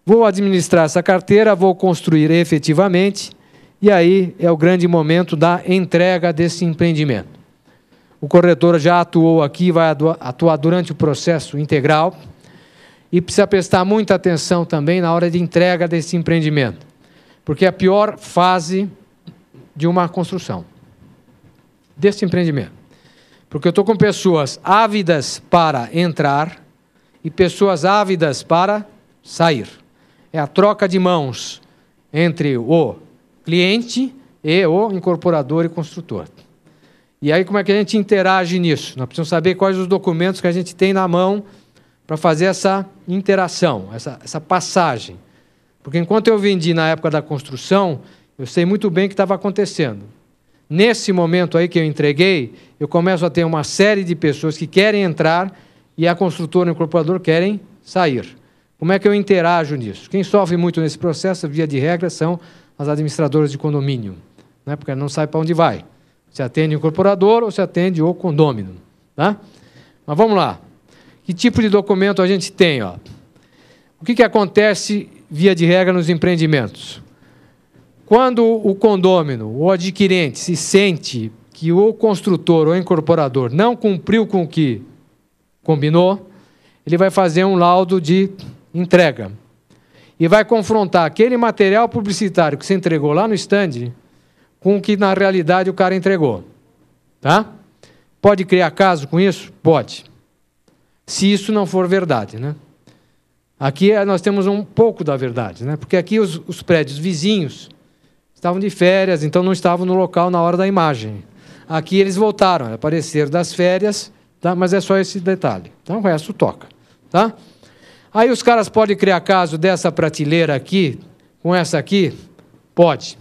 Vou administrar essa carteira, vou construir efetivamente, e aí é o grande momento da entrega desse empreendimento. O corretor já atuou aqui, vai atuar durante o processo integral, e precisa prestar muita atenção também na hora de entrega desse empreendimento, porque é a pior fase de uma construção, desse empreendimento. Porque eu estou com pessoas ávidas para entrar e pessoas ávidas para sair. É a troca de mãos entre o cliente e o incorporador e construtor. E aí, como é que a gente interage nisso? Nós precisamos saber quais os documentos que a gente tem na mão para fazer essa interação, essa passagem. Porque enquanto eu vendi na época da construção, eu sei muito bem o que estava acontecendo. Nesse momento aí que eu entreguei, eu começo a ter uma série de pessoas que querem entrar e a construtora e o incorporador querem sair. Como é que eu interajo nisso? Quem sofre muito nesse processo, via de regra, são as administradoras de condomínio, né? Porque não sabe para onde vai. Se atende o incorporador ou se atende o condômino. Tá? Mas vamos lá. Que tipo de documento a gente tem? Ó? O que acontece, via de regra, nos empreendimentos? Quando o condômino, o adquirente, se sente que o construtor ou o incorporador não cumpriu com o que combinou, ele vai fazer um laudo de entrega. E vai confrontar aquele material publicitário que você entregou lá no estande com o que, na realidade, o cara entregou. Tá? Pode criar caso com isso? Pode. Se isso não for verdade, né? Aqui nós temos um pouco da verdade, né? Porque aqui os prédios vizinhos estavam de férias, então não estavam no local na hora da imagem. Aqui eles voltaram, apareceram das férias, tá? Mas é só esse detalhe. Então o resto toca. Tá? Aí os caras podem criar caso dessa prateleira aqui, com essa aqui? Pode.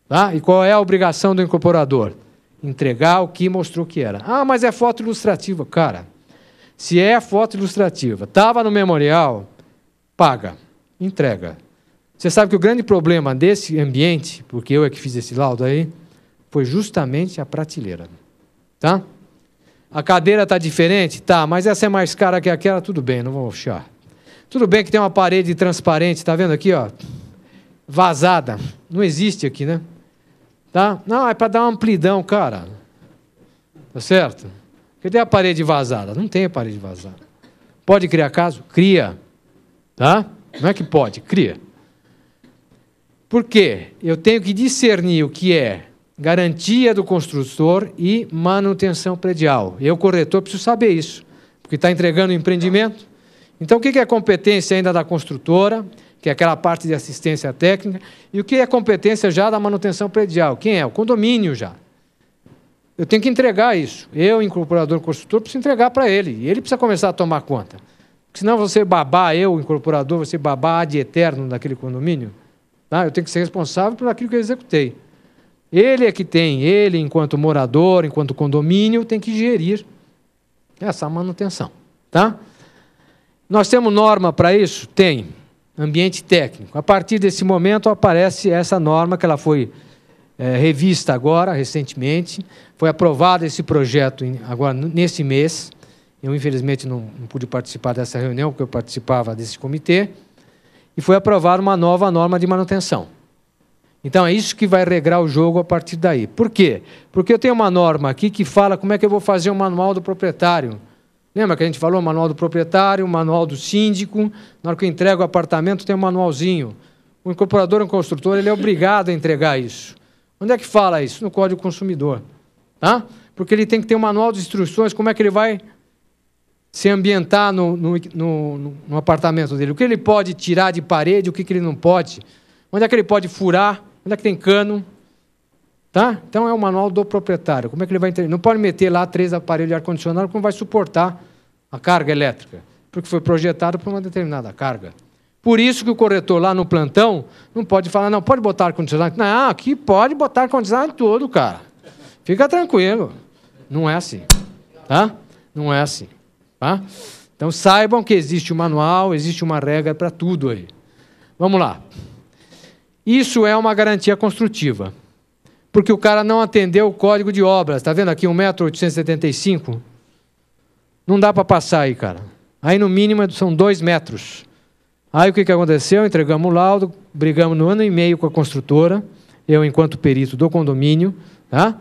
Tá? E qual é a obrigação do incorporador? Entregar o que mostrou que era. Ah, mas é foto ilustrativa. Cara, se é foto ilustrativa, estava no memorial, paga, entrega. Você sabe que o grande problema desse ambiente, porque eu é que fiz esse laudo aí, foi justamente a prateleira. Tá? A cadeira está diferente? Tá, mas essa é mais cara que aquela, tudo bem, não vou achar. Tudo bem que tem uma parede transparente, está vendo aqui, ó? Vazada. Não existe aqui, né? Tá? Não, é para dar uma amplidão, cara. Tá certo? Cadê a parede vazada? Não tem a parede vazada. Pode criar caso? Cria. Tá? Não é que pode, cria. Por quê? Eu tenho que discernir o que é garantia do construtor e manutenção predial. Eu, corretor, preciso saber isso, porque está entregando o empreendimento. Então, o que é competência ainda da construtora, que é aquela parte de assistência técnica, e o que é competência já da manutenção predial? Quem é? O condomínio já. Eu tenho que entregar isso. Eu, incorporador construtor, preciso entregar para ele, e ele precisa começar a tomar conta. Porque senão você babar, eu, incorporador, você babar ad eterno daquele condomínio, tá? Eu tenho que ser responsável por aquilo que eu executei. Ele é que tem, ele, enquanto morador, enquanto condomínio, tem que gerir essa manutenção. Tá? Nós temos norma para isso? Tem. Ambiente técnico. A partir desse momento aparece essa norma, que ela foi revista agora, recentemente. Foi aprovado esse projeto agora nesse mês. Eu, infelizmente, não pude participar dessa reunião, porque eu participava desse comitê. E foi aprovada uma nova norma de manutenção. Então, é isso que vai regrar o jogo a partir daí. Por quê? Porque eu tenho uma norma aqui que fala como é que eu vou fazer o manual do proprietário. Lembra que a gente falou manual do proprietário, manual do síndico? Na hora que eu entrego o apartamento, tem um manualzinho. O incorporador, o construtor, ele é obrigado a entregar isso. Onde é que fala isso? No Código do Consumidor. Tá? Porque ele tem que ter um manual de instruções, como é que ele vai se ambientar no apartamento dele. O que ele pode tirar de parede, o que ele não pode. Onde é que ele pode furar, onde é que tem cano. Tá? Então, é o manual do proprietário. Como é que ele vai entender? Não pode meter lá 3 aparelhos de ar-condicionado, porque não vai suportar a carga elétrica, porque foi projetado para uma determinada carga. Por isso que o corretor lá no plantão não pode falar, não, pode botar ar-condicionado. Não, aqui pode botar ar-condicionado todo, cara. Fica tranquilo. Não é assim. Tá? Não é assim. Tá? Então, saibam que existe um manual, existe uma regra para tudo aí. Vamos lá. Isso é uma garantia construtiva, porque o cara não atendeu o código de obras. Está vendo aqui 1,875 m? Não dá para passar aí, cara. Aí, no mínimo, são 2 metros. Aí, o que aconteceu? Entregamos o laudo, brigamos no 1 ano e meio com a construtora, eu, enquanto perito do condomínio, tá?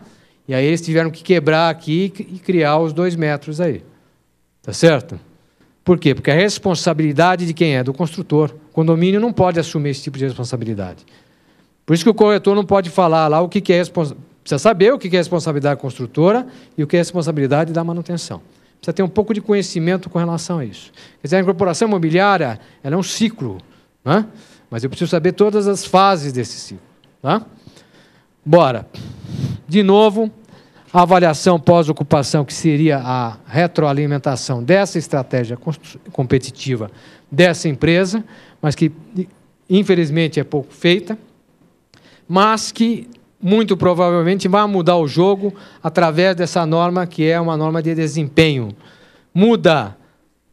E aí eles tiveram que quebrar aqui e criar os 2 metros aí. Tá certo? Por quê? Porque a responsabilidade de quem é? Do construtor. O condomínio não pode assumir esse tipo de responsabilidade. Por isso que o corretor não pode falar lá o que é responsabilidade. Precisa saber o que é responsabilidade da construtora e o que é responsabilidade da manutenção. Precisa ter um pouco de conhecimento com relação a isso. Quer dizer, a incorporação imobiliária ela é um ciclo, né? Mas eu preciso saber todas as fases desse ciclo. Tá? Bora. De novo, a avaliação pós-ocupação, que seria a retroalimentação dessa estratégia competitiva dessa empresa, mas que, infelizmente, é pouco feita, mas que, muito provavelmente, vai mudar o jogo através dessa norma, que é uma norma de desempenho. Muda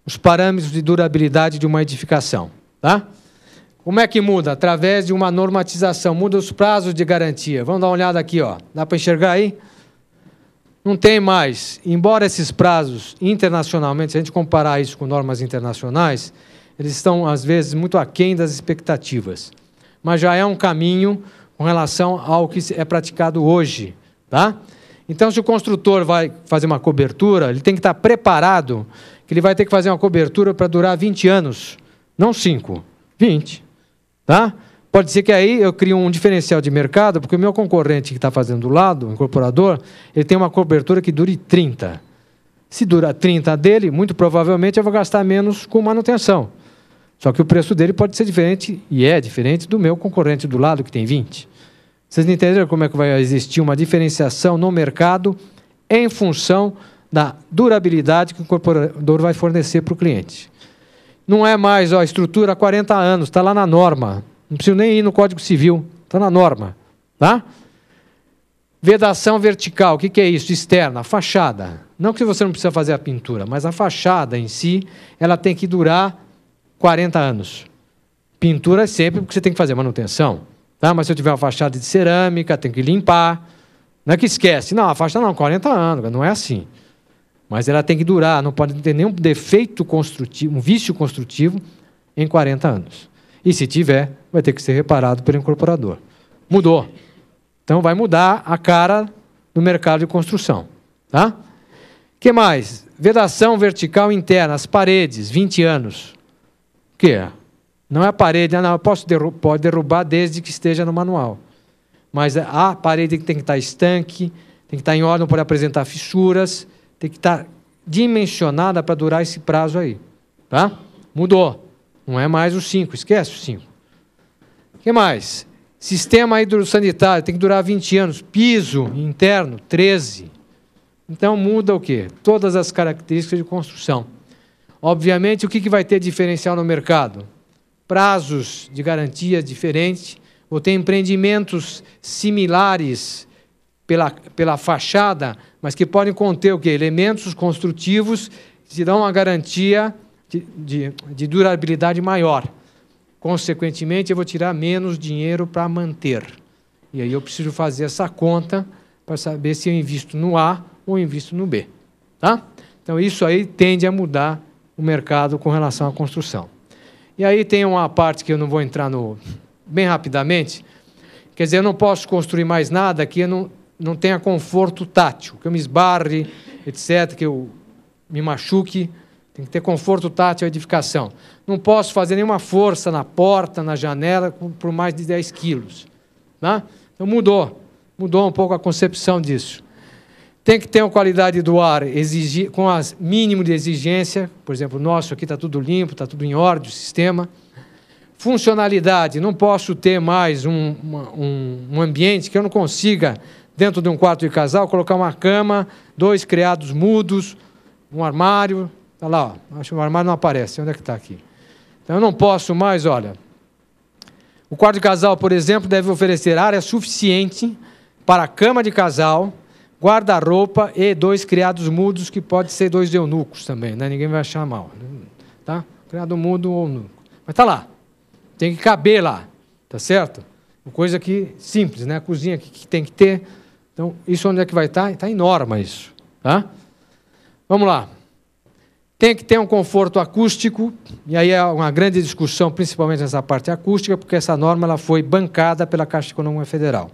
os parâmetros de durabilidade de uma edificação. Tá? Como é que muda? Através de uma normatização. Muda os prazos de garantia. Vamos dar uma olhada aqui. Ó. Dá para enxergar aí? Não tem mais. Embora esses prazos, internacionalmente, se a gente comparar isso com normas internacionais, eles estão, às vezes, muito aquém das expectativas. Mas já é um caminho com relação ao que é praticado hoje. Tá? Então, se o construtor vai fazer uma cobertura, ele tem que estar preparado que ele vai ter que fazer uma cobertura para durar 20 anos. Não 5, 20. Tá? Pode ser que aí eu crie um diferencial de mercado, porque o meu concorrente que está fazendo do lado, o incorporador, ele tem uma cobertura que dure 30. Se dura 30 dele, muito provavelmente eu vou gastar menos com manutenção. Só que o preço dele pode ser diferente, e é diferente, do meu concorrente do lado, que tem 20. Vocês entenderam como é que vai existir uma diferenciação no mercado em função da durabilidade que o incorporador vai fornecer para o cliente? Não é mais, ó, estrutura há 40 anos, está lá na norma. Não preciso nem ir no Código Civil, está na norma. Tá? Vedação vertical, o que é isso? Externa, fachada. Não que você não precisa fazer a pintura, mas a fachada em si, ela tem que durar 40 anos. Pintura é sempre porque você tem que fazer manutenção. Tá? Mas se eu tiver uma fachada de cerâmica, tem que limpar. Não é que esquece. Não, a fachada não, 40 anos, não é assim. Mas ela tem que durar, não pode ter nenhum defeito construtivo, um vício construtivo em 40 anos. E se tiver, vai ter que ser reparado pelo incorporador. Mudou. Então vai mudar a cara do mercado de construção. Tá? O que mais? Vedação vertical interna, as paredes, 20 anos. O que é? Não é a parede, não, pode derrubar desde que esteja no manual. Mas a parede tem que estar estanque, tem que estar em ordem, não pode apresentar fissuras, tem que estar dimensionada para durar esse prazo aí. Tá? Mudou. Não é mais o 5, esquece o 5. O que mais? Sistema hidrossanitário, tem que durar 20 anos. Piso interno, 13. Então muda o quê? Todas as características de construção. Obviamente, o que vai ter diferencial no mercado? Prazos de garantia diferentes, ou tem empreendimentos similares pela fachada, mas que podem conter o quê? Elementos construtivos que te dão uma garantia de durabilidade maior. Consequentemente, eu vou tirar menos dinheiro para manter. E aí eu preciso fazer essa conta para saber se eu invisto no A ou invisto no B. Tá? Então, isso aí tende a mudar o mercado com relação à construção. E aí tem uma parte que eu não vou entrar bem rapidamente. Quer dizer, eu não posso construir mais nada que eu não tenha conforto tátil, que eu me esbarre, etc., que eu me machuque. Tem que ter conforto tátil à edificação. Não posso fazer nenhuma força na porta, na janela, por mais de 10 quilos. Tá? Então mudou um pouco a concepção disso. Tem que ter uma qualidade do ar com as mínimo de exigência. Por exemplo, o nosso aqui está tudo limpo, está tudo em ordem, o sistema. Funcionalidade, não posso ter mais um ambiente que eu não consiga, dentro de um quarto de casal, colocar uma cama, 2 criados mudos, um armário. Está lá, ó. Acho que o armário não aparece. Onde é que está aqui? Então, eu não posso mais, olha... O quarto de casal, por exemplo, deve oferecer área suficiente para a cama de casal, guarda-roupa e 2 criados mudos, que pode ser 2 eunucos também, né? Ninguém vai achar mal. Tá? Criado mudo ou eunuco. Mas está lá. Tem que caber lá. Tá certo? Uma coisa que simples, né? A cozinha que tem que ter. Então, isso onde é que vai estar? Está em norma isso. Tá? Vamos lá. Tem que ter um conforto acústico, e aí é uma grande discussão, principalmente nessa parte acústica, porque essa norma ela foi bancada pela Caixa Econômica Federal.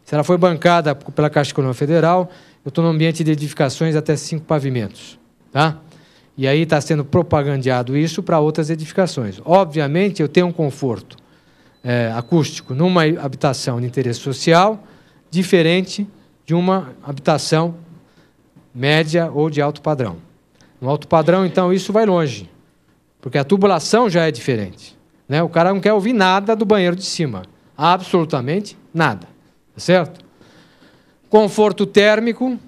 Se ela foi bancada pela Caixa Econômica Federal, eu estou num ambiente de edificações até 5 pavimentos. Tá? E aí está sendo propagandeado isso para outras edificações. Obviamente, eu tenho um conforto acústico numa habitação de interesse social, diferente de uma habitação média ou de alto padrão. No alto padrão, então, isso vai longe, porque a tubulação já é diferente. Né? O cara não quer ouvir nada do banheiro de cima, absolutamente nada. Tá certo? Conforto térmico,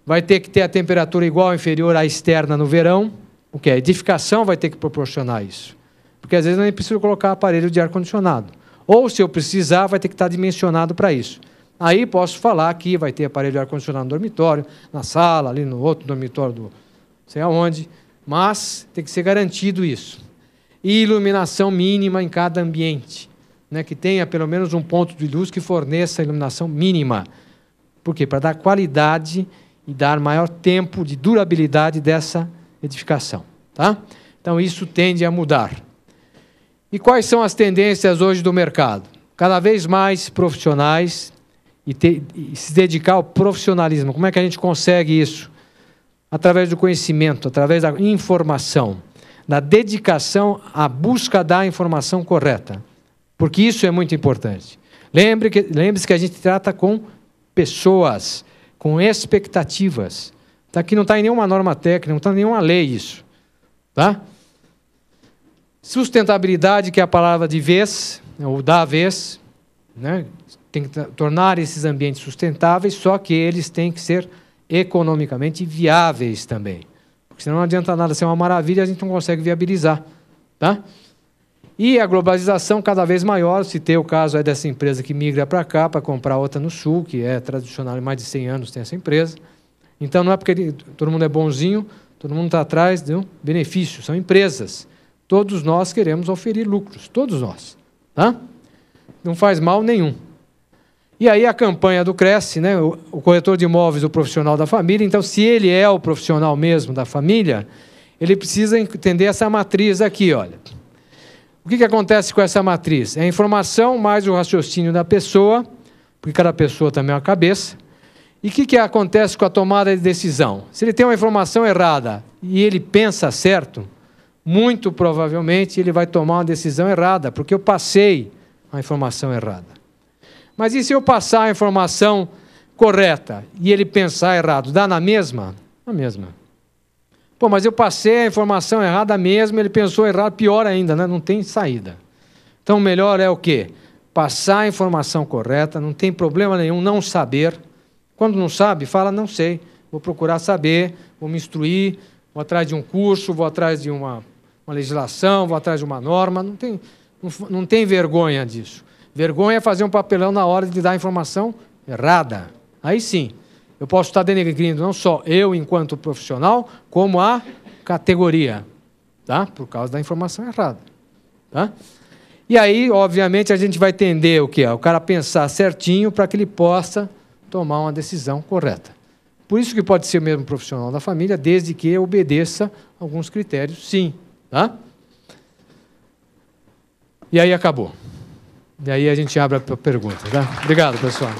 vai ter que ter a temperatura igual ou inferior à externa no verão, o que a edificação vai ter que proporcionar isso. Porque às vezes eu nem preciso colocar aparelho de ar-condicionado. Ou, se eu precisar, vai ter que estar dimensionado para isso. Aí posso falar que vai ter aparelho de ar-condicionado no dormitório, na sala, ali no outro dormitório do sei aonde, mas tem que ser garantido isso. E iluminação mínima em cada ambiente, né, que tenha pelo menos um ponto de luz que forneça a iluminação mínima. Por quê? Para dar qualidade e dar maior tempo de durabilidade dessa edificação. Tá? Então, isso tende a mudar. E quais são as tendências hoje do mercado? Cada vez mais profissionais e se dedicar ao profissionalismo. Como é que a gente consegue isso? Através do conhecimento, através da informação, da dedicação à busca da informação correta. Porque isso é muito importante. Lembre-se que a gente trata com pessoas, com expectativas. Aqui não está em nenhuma norma técnica, não está em nenhuma lei isso. Tá? Sustentabilidade, que é a palavra de vez, ou da vez, né? Tem que tornar esses ambientes sustentáveis, só que eles têm que ser economicamente viáveis também. Porque senão não adianta nada ser uma maravilha, a gente não consegue viabilizar. Tá? E a globalização cada vez maior, se tem o caso dessa empresa que migra para cá, para comprar outra no Sul, que é tradicional, em mais de 100 anos tem essa empresa. Então não é porque todo mundo é bonzinho, todo mundo está atrás de um benefício, são empresas. Todos nós queremos oferir lucros, todos nós. Tá? Não faz mal nenhum. E aí a campanha do Cresce, né, o corretor de imóveis, o profissional da família, então se ele é o profissional mesmo da família, ele precisa entender essa matriz aqui, olha. O que acontece com essa matriz? É a informação mais o raciocínio da pessoa, porque cada pessoa também é uma cabeça. E o que acontece com a tomada de decisão? Se ele tem uma informação errada e ele pensa certo, muito provavelmente ele vai tomar uma decisão errada, porque eu passei a informação errada. Mas e se eu passar a informação correta e ele pensar errado? Dá na mesma? Na mesma. Pô, mas eu passei a informação errada mesmo, ele pensou errado, pior ainda, né? Não tem saída. Então, o melhor é o quê? Passar a informação correta, não tem problema nenhum não saber. Quando não sabe, fala, não sei, vou procurar saber, vou me instruir, vou atrás de um curso, vou atrás de uma legislação, vou atrás de uma norma, não tem vergonha disso. Vergonha é fazer um papelão na hora de dar a informação errada. Aí sim, eu posso estar denegrindo não só eu enquanto profissional, como a categoria, tá? Por causa da informação errada. Tá? E aí, obviamente, a gente vai tender o quê? O cara pensar certinho para que ele possa tomar uma decisão correta. Por isso que pode ser o mesmo profissional da família, desde que obedeça alguns critérios, sim. Tá? E aí acabou. E aí a gente abre a pergunta. Tá? Obrigado, pessoal.